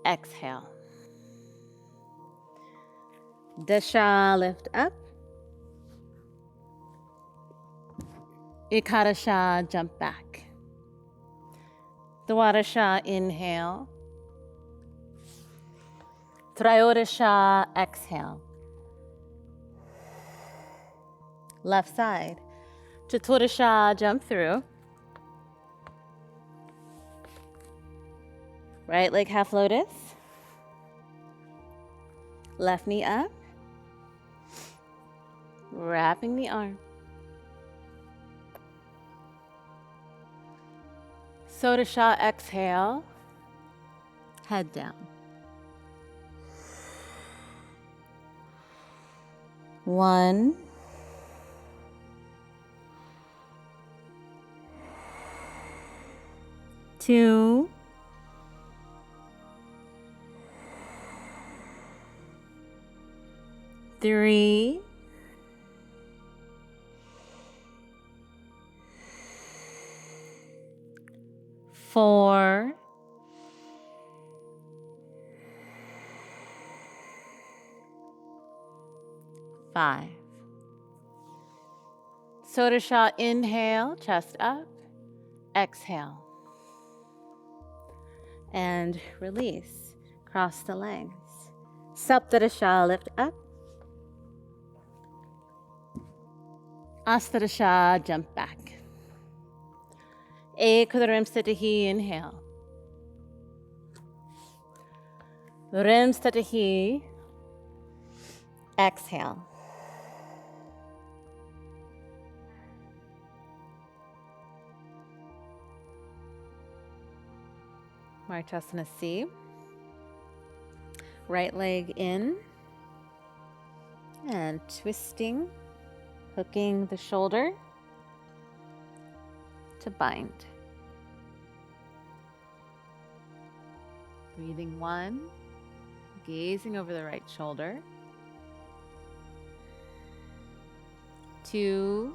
exhale. Dasha, lift up. Ekadasha, jump back. Dwadasha, inhale. Trayodasha, exhale. Left side. Chaturasha, jump through. Right leg half lotus. Left knee up. Wrapping the arm. Sodasha, exhale. Head down. 1. 2. 3. 4. 5. Sodasha, inhale, chest up. Exhale. And release. Cross the legs. Saptadasha, lift up. Astadasha, jump back. Ekadharimstatahi, inhale. Rimstatahi, exhale. Marchasana C. Right leg in and twisting, hooking the shoulder to bind. Breathing 1, gazing over the right shoulder. 2,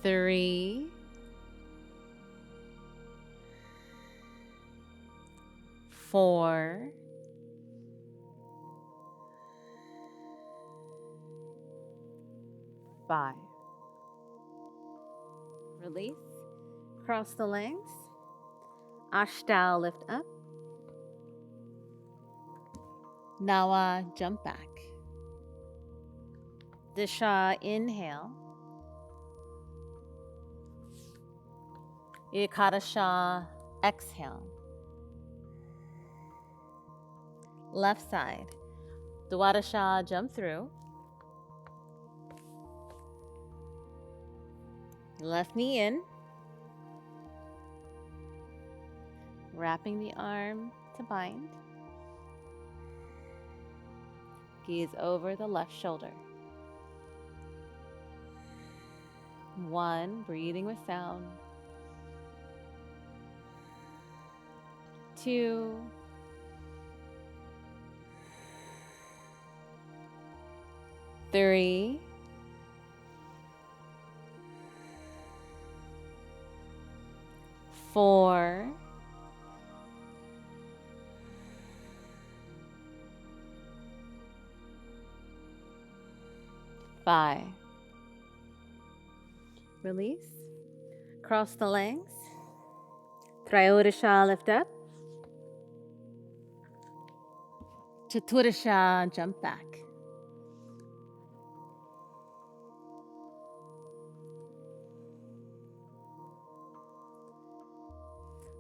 3, 4, 5. Release. Cross the legs. Ashtanga, lift up. Now jump back. Disha, inhale. Ekadasha, exhale. Left side. Dwadasha, jump through. Left knee in. Wrapping the arm to bind. Gaze over the left shoulder. 1, breathing with sound. 2, 3, 4, 5. Release. Cross the legs. Triodisha, lift up. Chaturasha, jump back.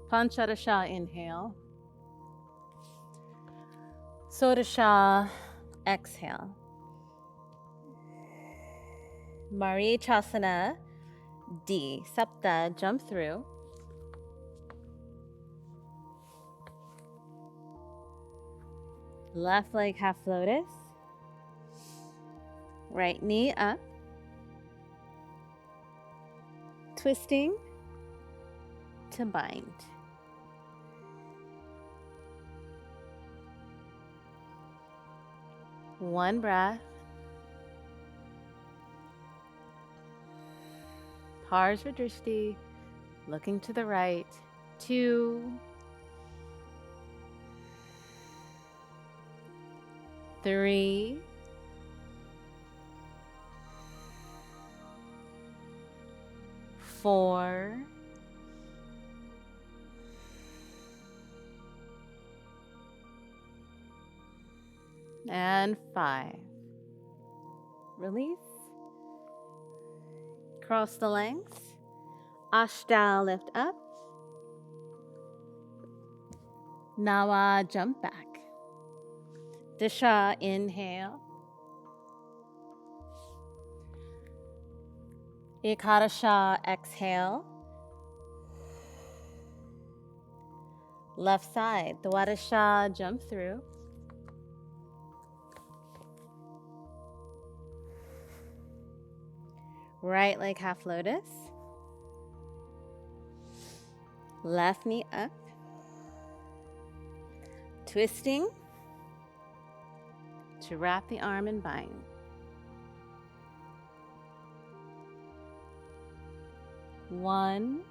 Panchadasha, inhale. Sodasha, exhale. Marichasana, D. Sapta, jump through. Left leg half lotus. Right knee up. Twisting to bind. One breath. Parja Drishti, looking to the right. 2, 3, 4, and 5. Release. Cross the legs. Ashta, lift up. Nawa, jump back. Disha, inhale. Ekadasha, exhale. Left side, Dwadasha, jump through. Right leg half lotus. Left knee up. Twisting to wrap the arm and bind. One,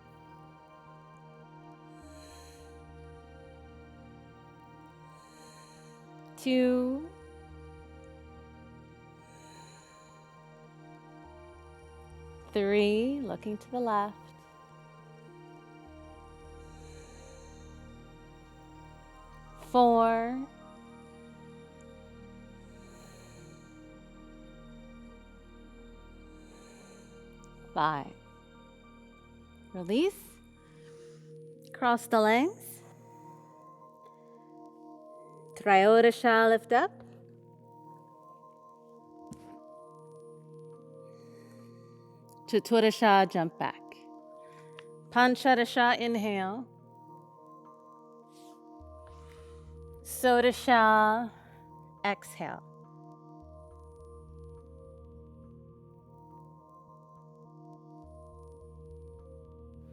2, 3, looking to the left. 4, 5. Release. Cross the legs. Triodasha, lift up. Chaturasha, jump back. Panchadasha, inhale. Sodasha, exhale.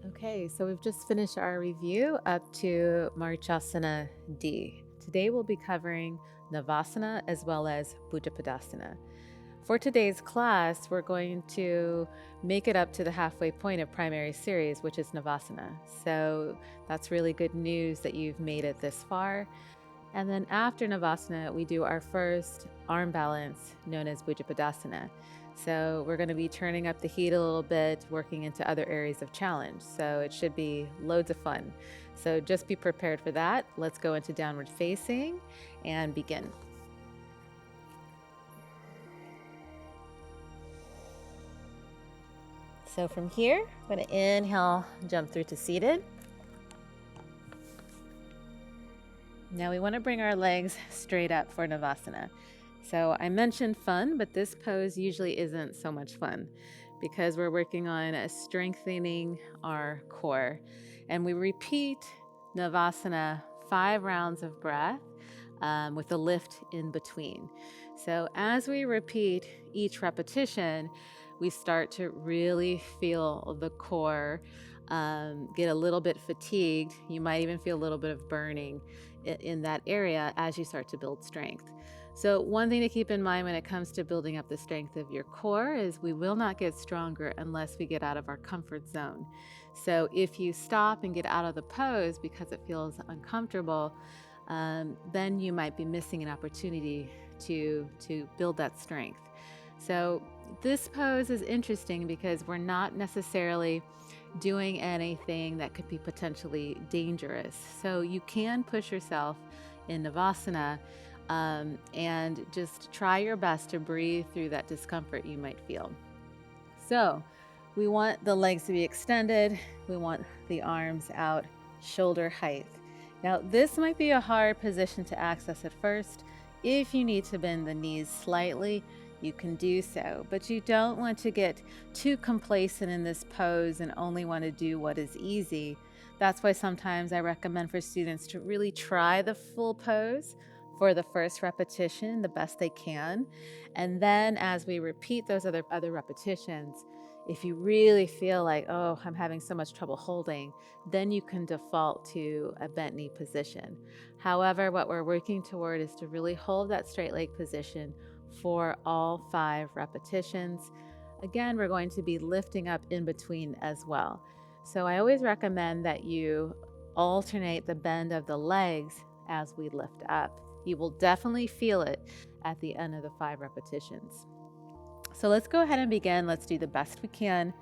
Okay, so we've just finished our review up to Marichasana D. Today we'll be covering Navasana as well as Bhujapadasana. For today's class, we're going to make it up to the halfway point of primary series, which is Navasana. So that's really good news that you've made it this far. And then after Navasana, we do our first arm balance known as Bhujapadasana. So we're going to be turning up the heat a little bit, working into other areas of challenge. So it should be loads of fun. So just be prepared for that. Let's go into downward facing and begin. So from here, I'm going to inhale, jump through to seated. Now we want to bring our legs straight up for Navasana. So I mentioned fun, but this pose usually isn't so much fun because we're working on strengthening our core. And we repeat Navasana 5 rounds of breath with a lift in between. So as we repeat each repetition, we start to really feel the core get a little bit fatigued. You might even feel a little bit of burning in that area as you start to build strength. So one thing to keep in mind when it comes to building up the strength of your core is we will not get stronger unless we get out of our comfort zone. So if you stop and get out of the pose because it feels uncomfortable, then you might be missing an opportunity to build that strength. So this pose is interesting because we're not necessarily doing anything that could be potentially dangerous. So you can push yourself in Navasana and just try your best to breathe through that discomfort you might feel. So we want the legs to be extended. We want the arms out shoulder height. Now, this might be a hard position to access at first. If you need to bend the knees slightly, you can do so, but you don't want to get too complacent in this pose and only want to do what is easy. That's why sometimes I recommend for students to really try the full pose for the first repetition the best they can. And then as we repeat those other repetitions, if you really feel like, oh, I'm having so much trouble holding, then you can default to a bent knee position. However, what we're working toward is to really hold that straight leg position for all 5 repetitions. Again, we're going to be lifting up in between as well. So I always recommend that you alternate the bend of the legs as we lift up. You will definitely feel it at the end of the 5 repetitions. So let's go ahead and begin. Let's do the best we can.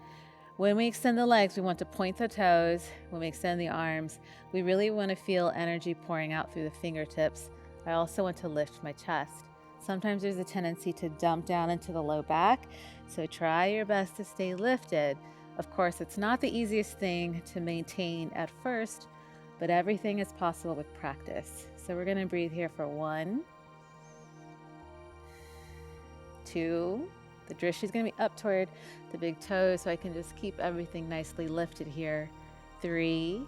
When we extend the legs, we want to point the toes. When we extend the arms, we really want to feel energy pouring out through the fingertips. I also want to lift my chest. Sometimes there's a tendency to dump down into the low back, so try your best to stay lifted. Of course, it's not the easiest thing to maintain at first, but everything is possible with practice. So we're going to breathe here for 1, 2, the drishti is going to be up toward the big toes, so I can just keep everything nicely lifted here. 3,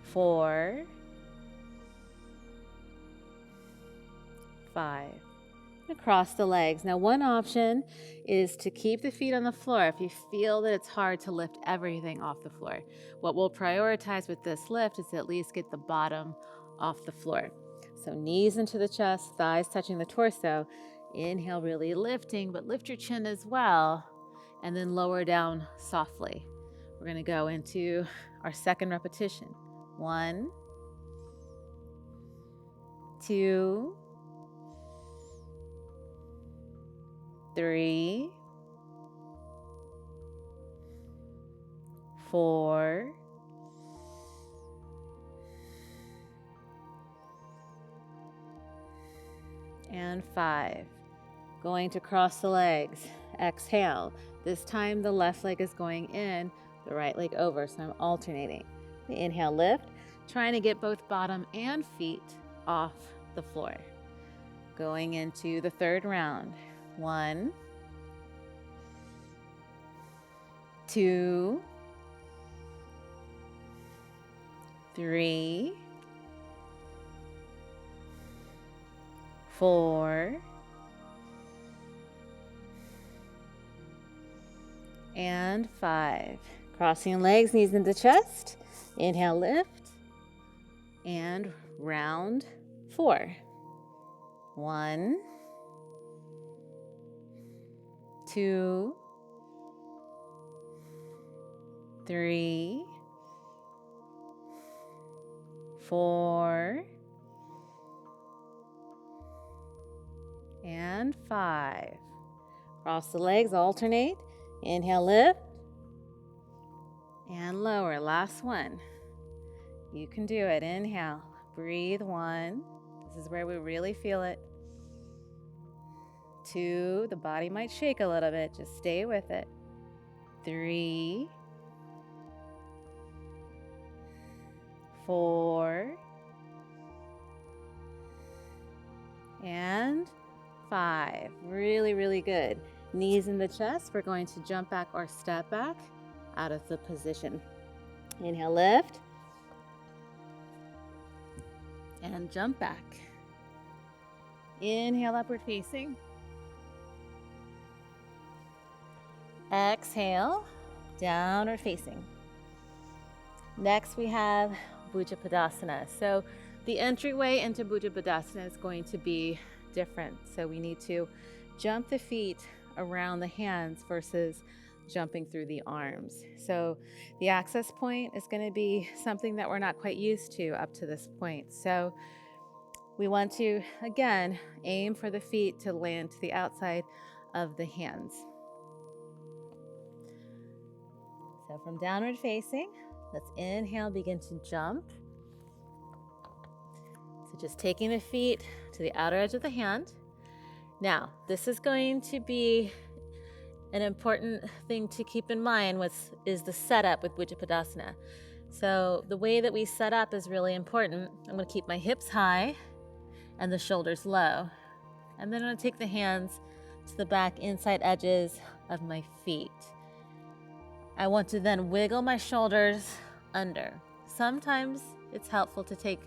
4, 5. Across the legs. Now, one option is to keep the feet on the floor if you feel that it's hard to lift everything off the floor. What we'll prioritize with this lift is to at least get the bottom off the floor. So knees into the chest, thighs touching the torso. Inhale, really lifting, but lift your chin as well, and then lower down softly. We're going to go into our second repetition. 1, 2, 3, 4, 5. Going to cross the legs. Exhale. This time the left leg is going in, the right leg over, so I'm alternating. Inhale, lift, trying to get both bottom and feet off the floor. Going into the third round. 1, 2, 3, 4, and 5. Crossing legs, knees into chest. Inhale, lift, and round 4. 1, 2, 3, 4, and 5. Cross the legs, alternate. Inhale, lift, and lower. Last one. You can do it. Inhale, breathe. 1. This is where we really feel it. 2, the body might shake a little bit. Just stay with it. 3, 4, and 5. Really, really good. Knees in the chest. We're going to jump back or step back out of the position. Inhale, lift, and jump back. Inhale, upward facing. Exhale, downward facing. Next we have Bhujapadasana. So the entryway into Bhujapadasana is going to be different. So we need to jump the feet around the hands versus jumping through the arms. So the access point is going to be something that we're not quite used to up to this point. So we want to, again, aim for the feet to land to the outside of the hands. So from downward facing, let's inhale, begin to jump. So just taking the feet to the outer edge of the hand. Now, this is going to be an important thing to keep in mind, is the setup with Bhujapadasana. So the way that we set up is really important. I'm going to keep my hips high and the shoulders low. And then I'm going to take the hands to the back inside edges of my feet. I want to then wiggle my shoulders under. Sometimes it's helpful to take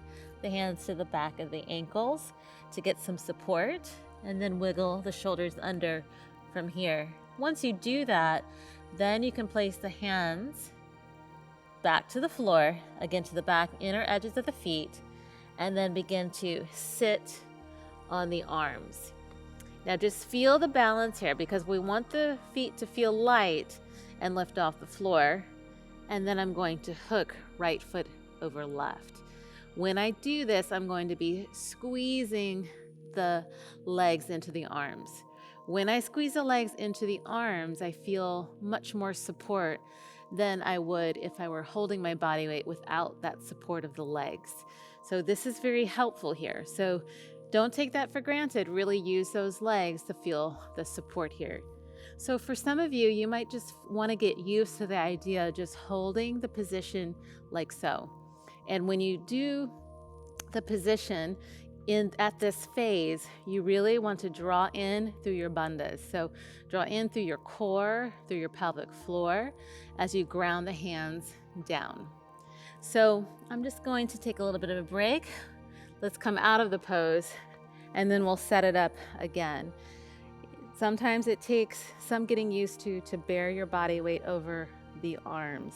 the hands to the back of the ankles to get some support, and then wiggle the shoulders under from here. Once you do that, then you can place the hands back to the floor, again to the back inner edges of the feet, and then begin to sit on the arms. Now just feel the balance here, because we want the feet to feel light and lift off the floor. And then I'm going to hook right foot over left. When I do this, I'm going to be squeezing the legs into the arms. When I squeeze the legs into the arms, I feel much more support than I would if I were holding my body weight without that support of the legs. So this is very helpful here. So don't take that for granted. Really use those legs to feel the support here. So for some of you, you might just want to get used to the idea of just holding the position like so. And when you do the position at this phase, you really want to draw in through your bandhas. So draw in through your core, through your pelvic floor, as you ground the hands down. So I'm just going to take a little bit of a break. Let's come out of the pose, and then we'll set it up again. Sometimes it takes some getting used to bear your body weight over the arms.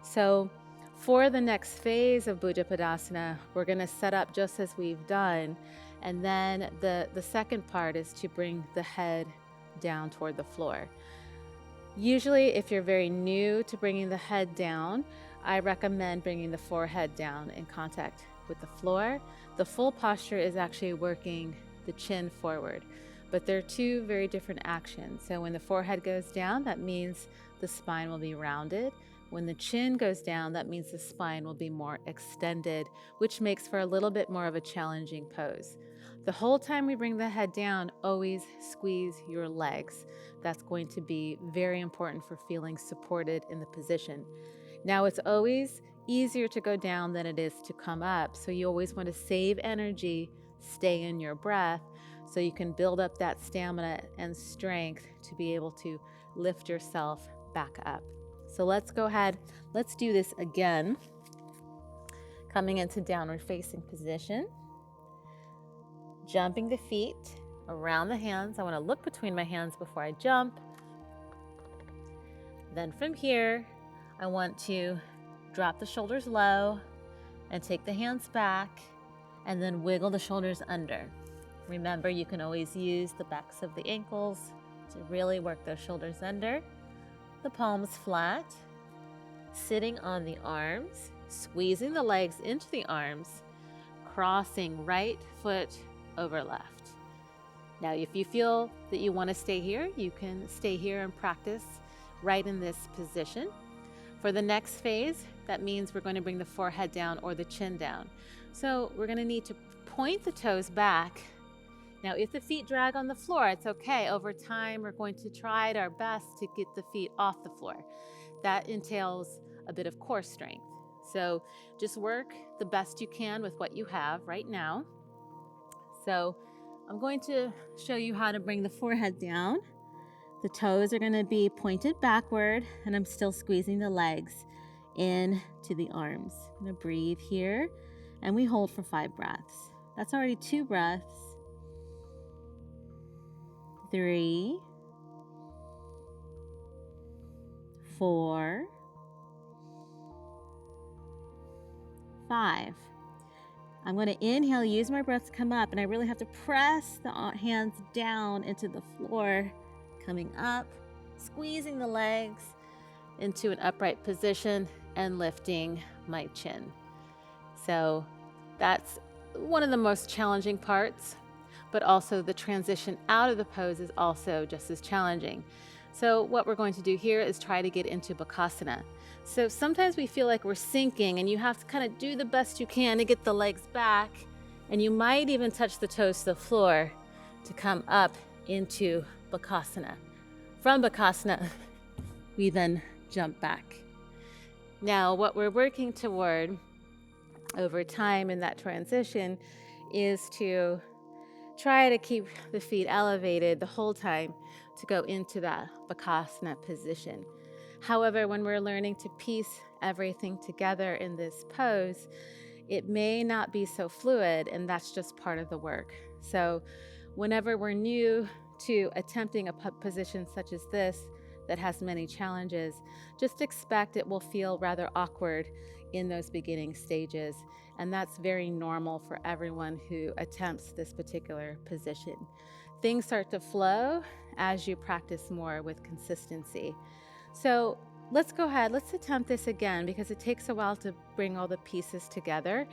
So for the next phase of Bhujapadasana, we're going to set up just as we've done. And then the second part is to bring the head down toward the floor. Usually, if you're very new to bringing the head down, I recommend bringing the forehead down in contact with the floor. The full posture is actually working the chin forward. But they're two very different actions. So when the forehead goes down, that means the spine will be rounded. When the chin goes down, that means the spine will be more extended, which makes for a little bit more of a challenging pose. The whole time we bring the head down, always squeeze your legs. That's going to be very important for feeling supported in the position. Now, it's always easier to go down than it is to come up. So you always want to save energy, stay in your breath, so you can build up that stamina and strength to be able to lift yourself back up. So let's go ahead, let's do this again. Coming into downward facing position. Jumping the feet around the hands. I want to look between my hands before I jump. Then from here, I want to drop the shoulders low and take the hands back, and then wiggle the shoulders under. Remember, you can always use the backs of the ankles to really work those shoulders under. The palms flat, sitting on the arms, squeezing the legs into the arms, crossing right foot over left. Now, if you feel that you want to stay here, you can stay here and practice right in this position. For the next phase, that means we're going to bring the forehead down or the chin down. So we're going to need to point the toes back. Now, if the feet drag on the floor, it's okay. Over time, we're going to try our best to get the feet off the floor. That entails a bit of core strength. So just work the best you can with what you have right now. So I'm going to show you how to bring the forehead down. The toes are going to be pointed backward, and I'm still squeezing the legs into the arms. I'm going to breathe here, and we hold for 5 breaths. That's already 2 breaths. 3, 4, 5. I'm going to inhale, use my breath to come up, and I really have to press the hands down into the floor, coming up, Squeezing the legs into an upright position and lifting my chin. So that's one of the most challenging parts, but also the transition out of the pose is also just as challenging. So what we're going to do here is try to get into Bakasana. So sometimes we feel like we're sinking and you have to kind of do the best you can to get the legs back, and you might even touch the toes to the floor to come up into Bakasana. From Bakasana, we then jump back. Now, what we're working toward over time in that transition is to try to keep the feet elevated the whole time to go into that Bakasana position. However, when we're learning to piece everything together in this pose, it may not be so fluid, and that's just part of the work. So whenever we're new to attempting a position such as this that has many challenges, just expect it will feel rather awkward in those beginning stages. And that's very normal for everyone who attempts this particular position. Things start to flow as you practice more with consistency. So let's go ahead, let's attempt this again, because it takes a while to bring all the pieces together.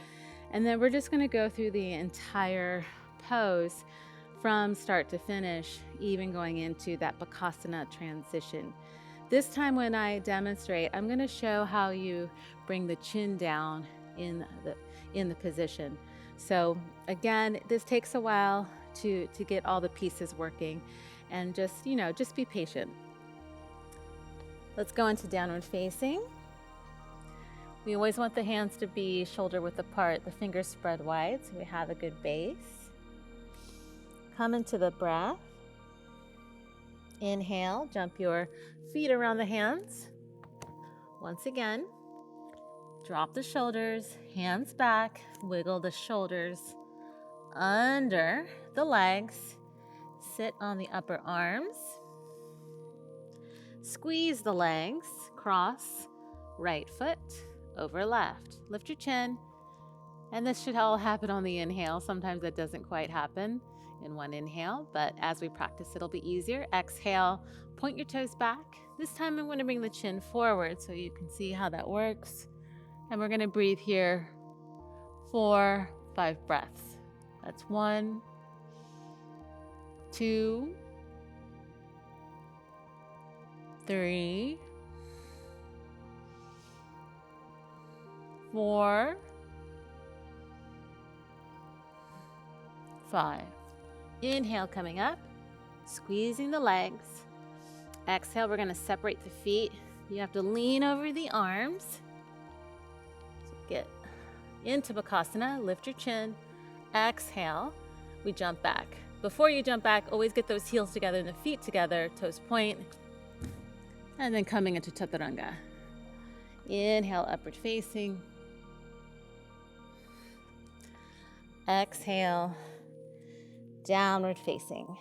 And then we're just going to go through the entire pose from start to finish, even going into that Bakasana transition. This time when I demonstrate, I'm going to show how you bring the chin down in the position. So again, this takes a while to get all the pieces working, and just be patient. Let's go into downward facing. We always want the hands to be shoulder width apart, the fingers spread wide so we have a good base. Come into the breath. Inhale, jump your feet around the hands. Once again, drop the shoulders, hands back, wiggle the shoulders under the legs, sit on the upper arms, squeeze the legs, cross right foot over left. Lift your chin, and this should all happen on the inhale. Sometimes that doesn't quite happen in one inhale, but as we practice, it'll be easier. Exhale, point your toes back. This time I'm going to bring the chin forward so you can see how that works. And we're going to breathe here for 5 breaths. That's 1, 2, 3, 4, 5. Inhale, coming up, squeezing the legs. Exhale, we're going to separate the feet. You have to lean over the arms. Get into Bakasana, lift your chin. Exhale, we jump back. Before you jump back, always get those heels together and the feet together, toes point. And then coming into Chaturanga. Inhale, upward facing. Exhale, downward facing.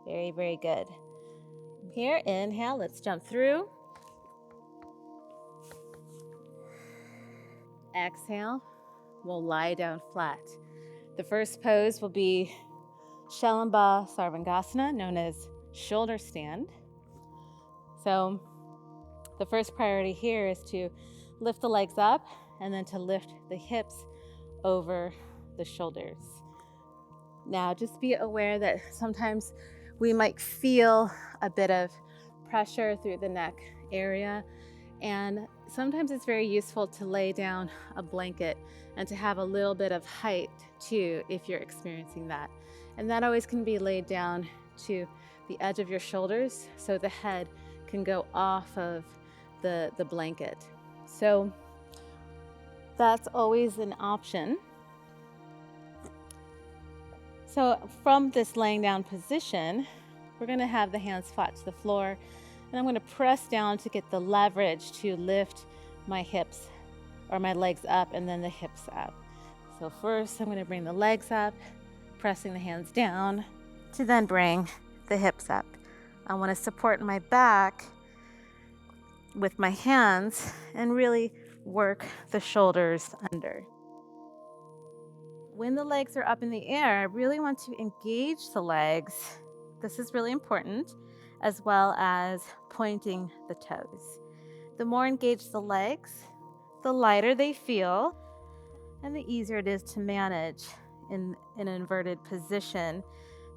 Very, very good. Here, inhale, let's jump through. Exhale, we'll lie down flat. The first pose will be Shalamba Sarvangasana, known as shoulder stand. So the first priority here is to lift the legs up and then to lift the hips over the shoulders. Now, just be aware that sometimes we might feel a bit of pressure through the neck area, and sometimes it's very useful to lay down a blanket and to have a little bit of height too if you're experiencing that. And that always can be laid down to the edge of your shoulders so the head can go off of the blanket. So that's always an option. So from this laying down position, we're going to have the hands flat to the floor, and I'm going to press down to get the leverage to lift my hips or my legs up and then the hips up. So first I'm going to bring the legs up, pressing the hands down to then bring the hips up. I want to support my back with my hands and really work the shoulders under. When the legs are up in the air, I really want to engage the legs. This is really important. as well as pointing the toes. The more engaged the legs, the lighter they feel, and the easier it is to manage in an inverted position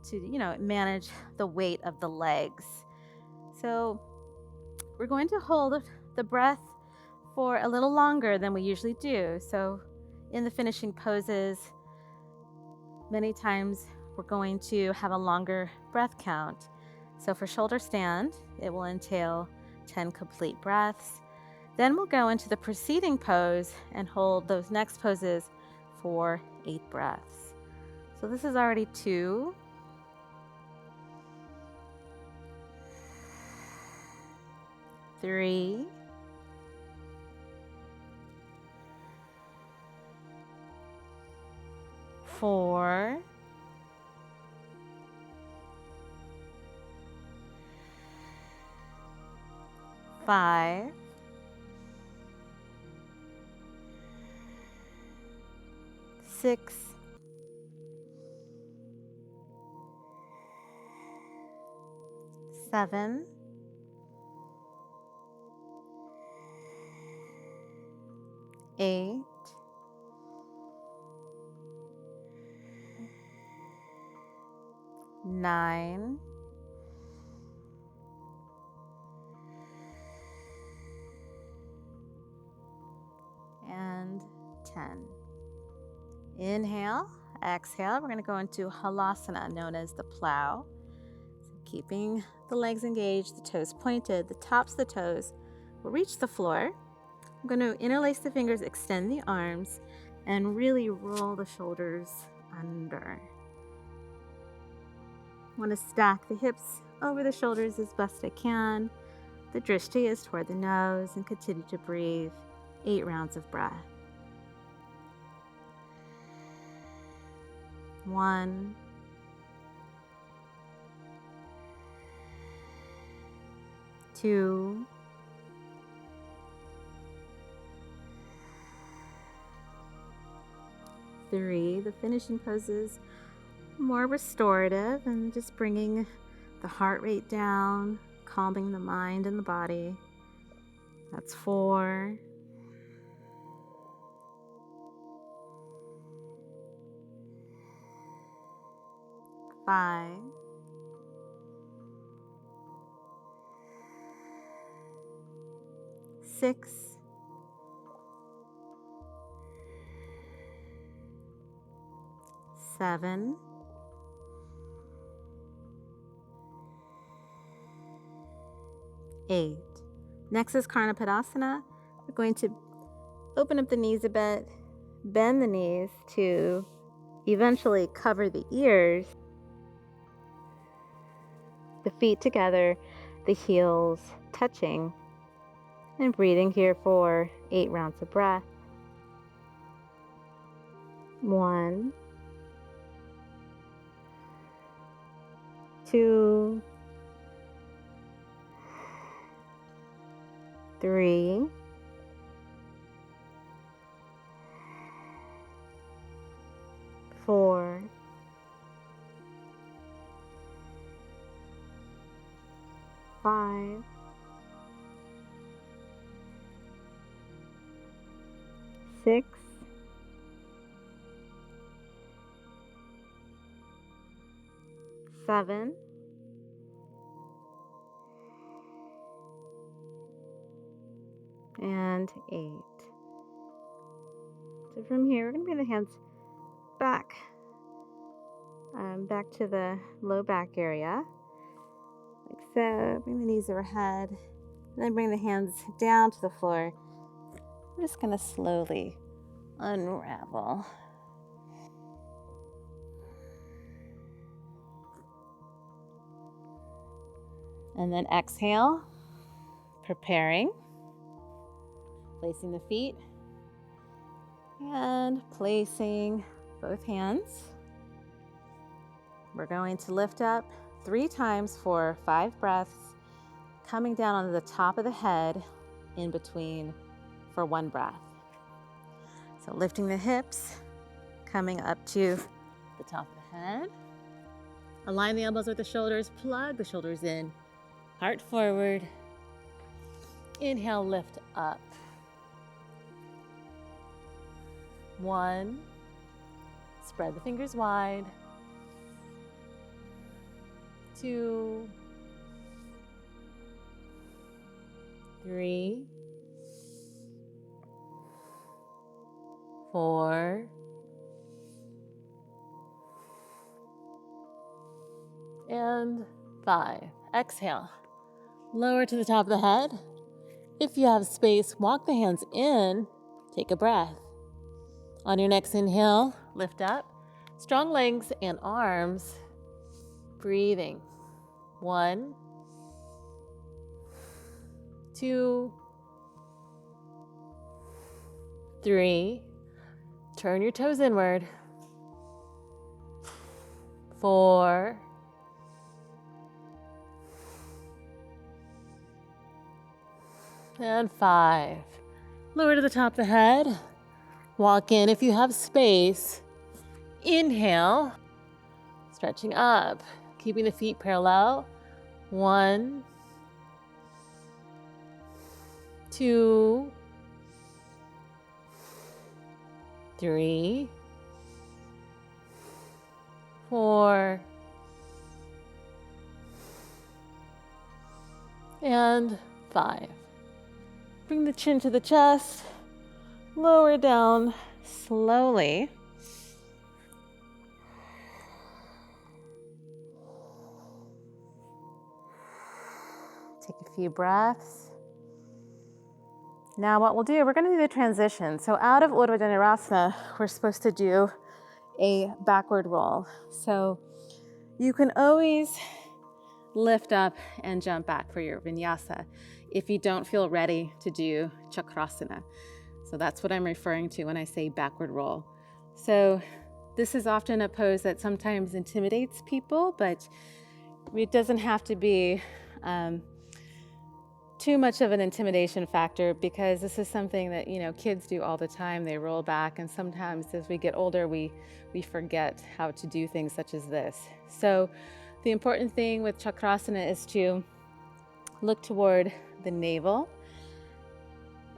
to, manage the weight of the legs. So we're going to hold the breath for a little longer than we usually do. So in the finishing poses, many times we're going to have a longer breath count. So for shoulder stand, it will entail 10 complete breaths. Then we'll go into the preceding pose and hold those next poses for 8 breaths. So this is already 2. 3. 4. 5. 6. 7. 8. 9. And 10. Inhale, exhale. We're going to go into Halasana, known as the plow. So keeping the legs engaged, the toes pointed, the tops of the toes will reach the floor. I'm going to interlace the fingers, extend the arms, and really roll the shoulders under. I want to stack the hips over the shoulders as best I can. The drishti is toward the nose, and continue to breathe 8 rounds of breath. 1. 2. 3. The finishing poses more restorative and just bringing the heart rate down, calming the mind and the body. That's 4. 5. 6. 7. 8. Next is Padasana. We're going to open up the knees a bit, bend the knees to eventually cover the ears, the feet together, the heels touching, and breathing here for 8 rounds of breath. 1, 2, 3, 4, 5, 6, 7, and 8. So from here, we're going to bring the hands back, back to the low back area, like so. Bring the knees overhead, and then bring the hands down to the floor. We're just going to slowly unravel. And then exhale, preparing, placing the feet, and placing both hands. We're going to lift up 3 times for 5 breaths, coming down onto the top of the head in between for 1 breath. So lifting the hips, coming up to the top of the head. Align the elbows with the shoulders, plug the shoulders in, Heart forward. Inhale, lift up. 1. Spread the fingers wide. 2. 3. 4. And 5. Exhale. Lower to the top of the head. If you have space, walk the hands in. Take a breath. On your next inhale, lift up. Strong legs and arms. Breathing. 1, 2, 3. Turn your toes inward. 4. And 5. Lower to the top of the head. Walk in if you have space. Inhale. Stretching up. Keeping the feet parallel. 1, 2, 3, 4, and 5. Bring the chin to the chest. Lower down slowly. Take a few breaths. Now what we'll do, we're going to do the transition. So out of Urdhva Dhanurasana, we're supposed to do a backward roll. So you can always lift up and jump back for your vinyasa if you don't feel ready to do chakrasana. So that's what I'm referring to when I say backward roll. So this is often a pose that sometimes intimidates people, but it doesn't have to be too much of an intimidation factor, because this is something that, kids do all the time. They roll back, and sometimes as we get older, we forget how to do things such as this. So the important thing with chakrasana is to look toward the navel.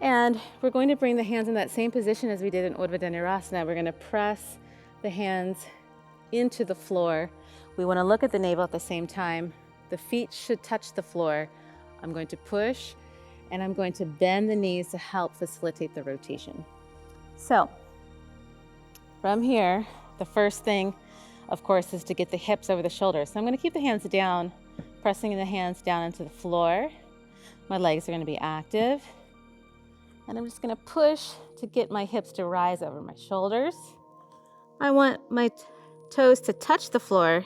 And we're going to bring the hands in that same position as we did in Urdhva Dhanurasana. We're going to press the hands into the floor. We want to look at the navel at the same time. The feet should touch the floor. I'm going to push, and I'm going to bend the knees to help facilitate the rotation. So from here, the first thing, of course, is to get the hips over the shoulders. So I'm going to keep the hands down, pressing the hands down into the floor. My legs are going to be active. And I'm just going to push to get my hips to rise over my shoulders. I want my toes to touch the floor.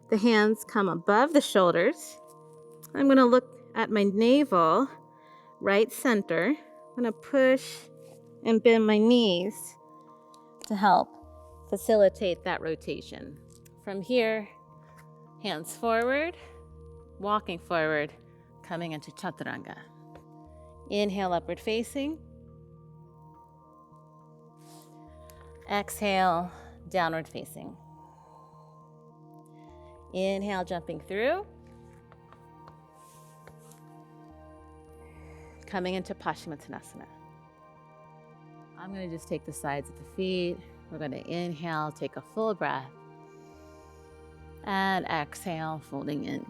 The hands come above the shoulders. I'm going to look at my navel, right center. I'm going to push and bend my knees to help facilitate that rotation. From here, hands forward, walking forward, coming into chaturanga. Inhale, upward facing. Exhale, downward facing. Inhale, jumping through. Coming into Paschimottanasana. I'm going to just take the sides of the feet. We're going to inhale, take a full breath. And exhale, folding in.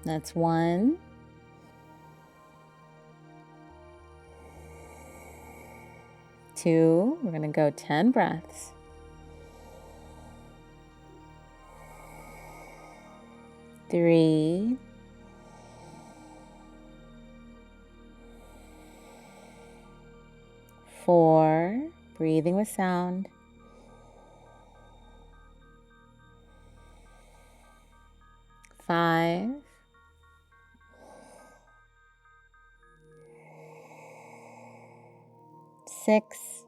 That's 1. 2. We're going to go 10 breaths. 3. 4. Breathing with sound. 5. 6.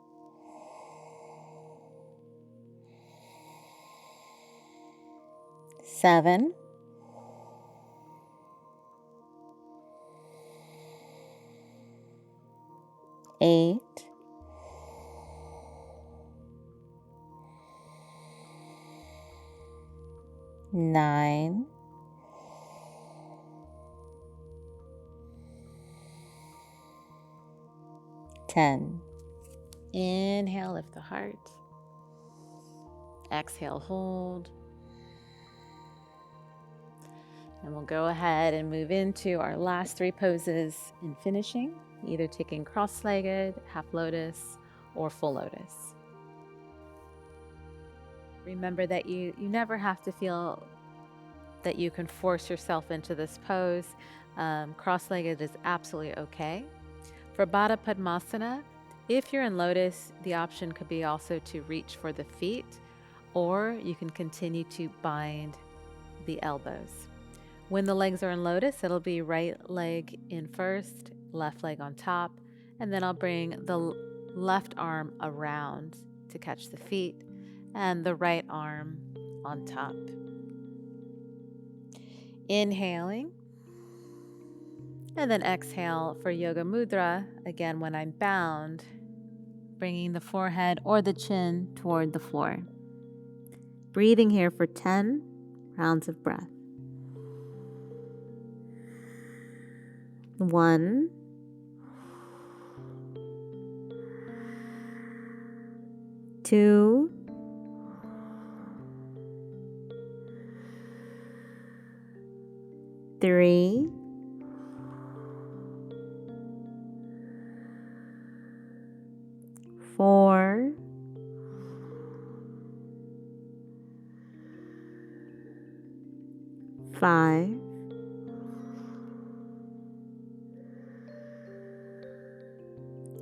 7. 8. 9, 10. Inhale, lift the heart. Exhale, hold. And we'll go ahead and move into our last 3 poses in finishing, either taking cross-legged, half lotus, or full lotus. Remember that you never have to feel that you can force yourself into this pose. Cross-legged is absolutely okay. For Bhujapadasana, if you're in lotus, the option could be also to reach for the feet, or you can continue to bind the elbows. When the legs are in lotus, it'll be right leg in first, left leg on top, and then I'll bring the left arm around to catch the feet and the right arm on top. Inhaling, and then exhale for Yoga Mudra. Again, when I'm bound, bringing the forehead or the chin toward the floor. Breathing here for 10 rounds of breath. 1, 2, 3, 4, 5,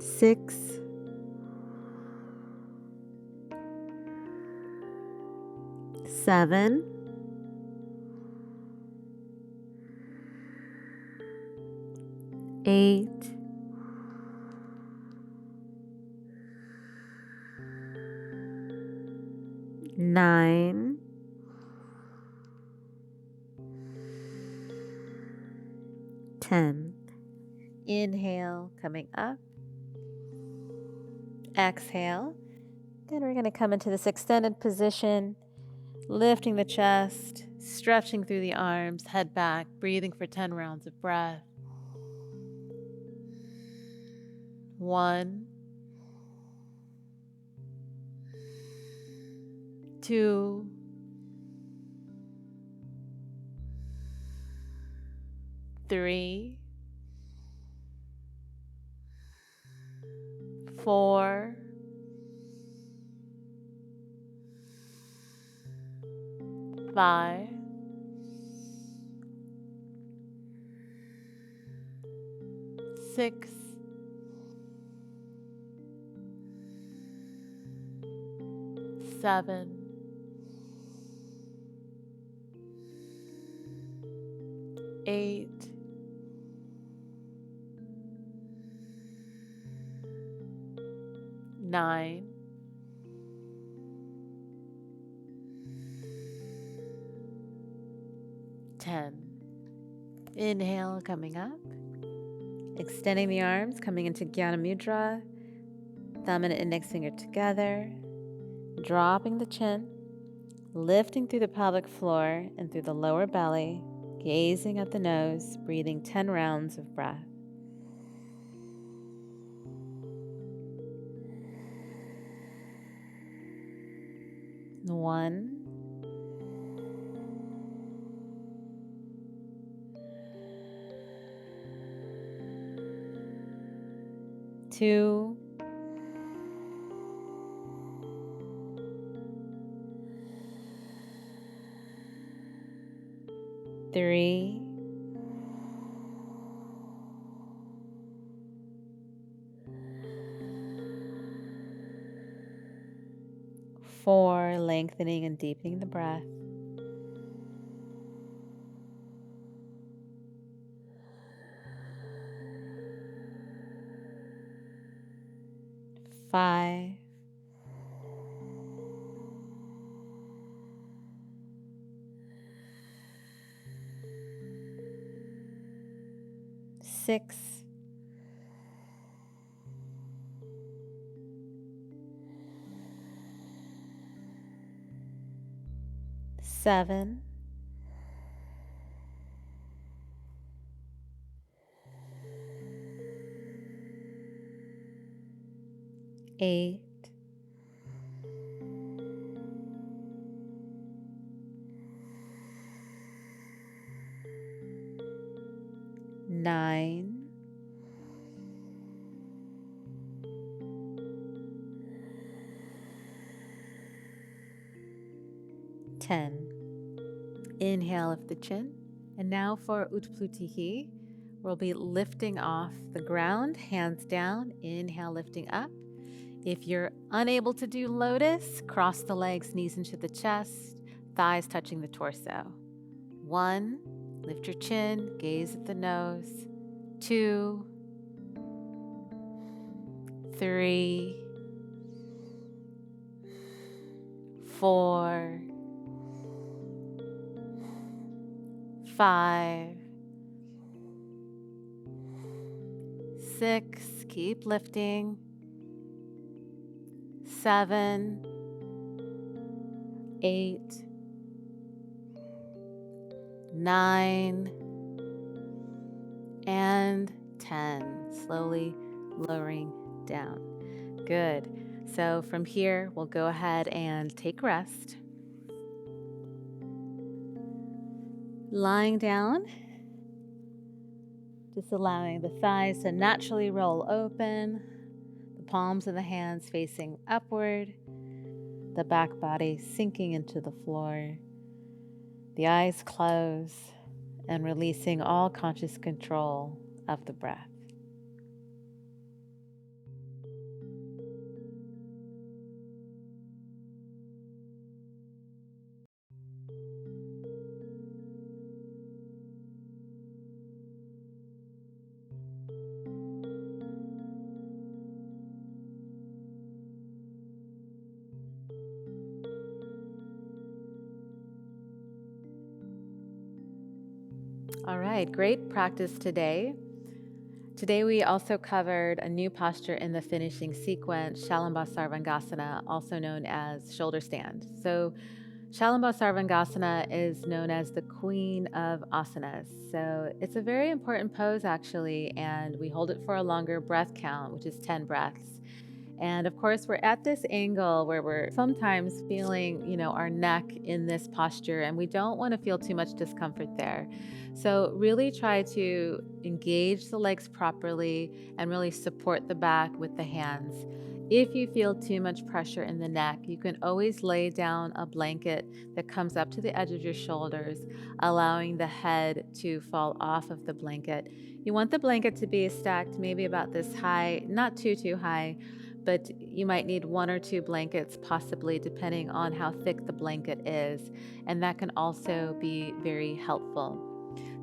6, 7, 8, 9, 10. Inhale, coming up. Exhale. Then we're going to come into this extended position, lifting the chest, stretching through the arms, head back, breathing for 10 rounds of breath. 1, 2, 3, 4, 5, 6, 7, 8, 9, 10. Inhale, coming up. Extending the arms, coming into Jnana Mudra. Thumb and index finger together. Dropping the chin. Lifting through the pelvic floor and through the lower belly. Gazing at the nose, breathing 10 rounds of breath. 1, 2, 3, 4, lengthening and deepening the breath. 5, 6, 7, 8, 9, 10. Inhale, lift the chin. And now for Utplutihi, we'll be lifting off the ground, hands down. Inhale, lifting up. If you're unable to do lotus, cross the legs, knees into the chest, thighs touching the torso. 1, lift your chin, gaze at the nose. 2, 3, 4, 5, 6, keep lifting. 7, 8, 9, and 10. Slowly lowering down. Good. So from here, we'll go ahead and take rest. Lying down, just allowing the thighs to naturally roll open, the palms of the hands facing upward, the back body sinking into the floor, the eyes close, and releasing all conscious control of the breath. All right, great practice today. Today we also covered a new posture in the finishing sequence, Sarvangasana, also known as shoulder stand. So Sarvangasana is known as the queen of asanas. So it's a very important pose actually, and we hold it for a longer breath count, which is 10 breaths. And of course, we're at this angle where we're sometimes feeling, our neck in this posture, and we don't want to feel too much discomfort there. So really try to engage the legs properly and really support the back with the hands. If you feel too much pressure in the neck, you can always lay down a blanket that comes up to the edge of your shoulders, allowing the head to fall off of the blanket. You want the blanket to be stacked maybe about this high, not too high, but you might need 1 or 2 blankets, possibly, depending on how thick the blanket is, and that can also be very helpful.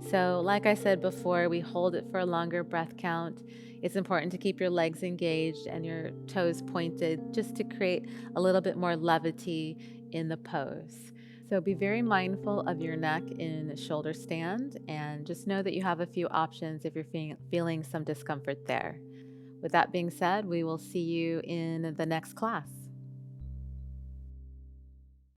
So, like I said before, we hold it for a longer breath count. It's important to keep your legs engaged and your toes pointed just to create a little bit more levity in the pose. So, be very mindful of your neck in shoulder stand, and just know that you have a few options if you're feeling some discomfort there. With that being said, we will see you in the next class.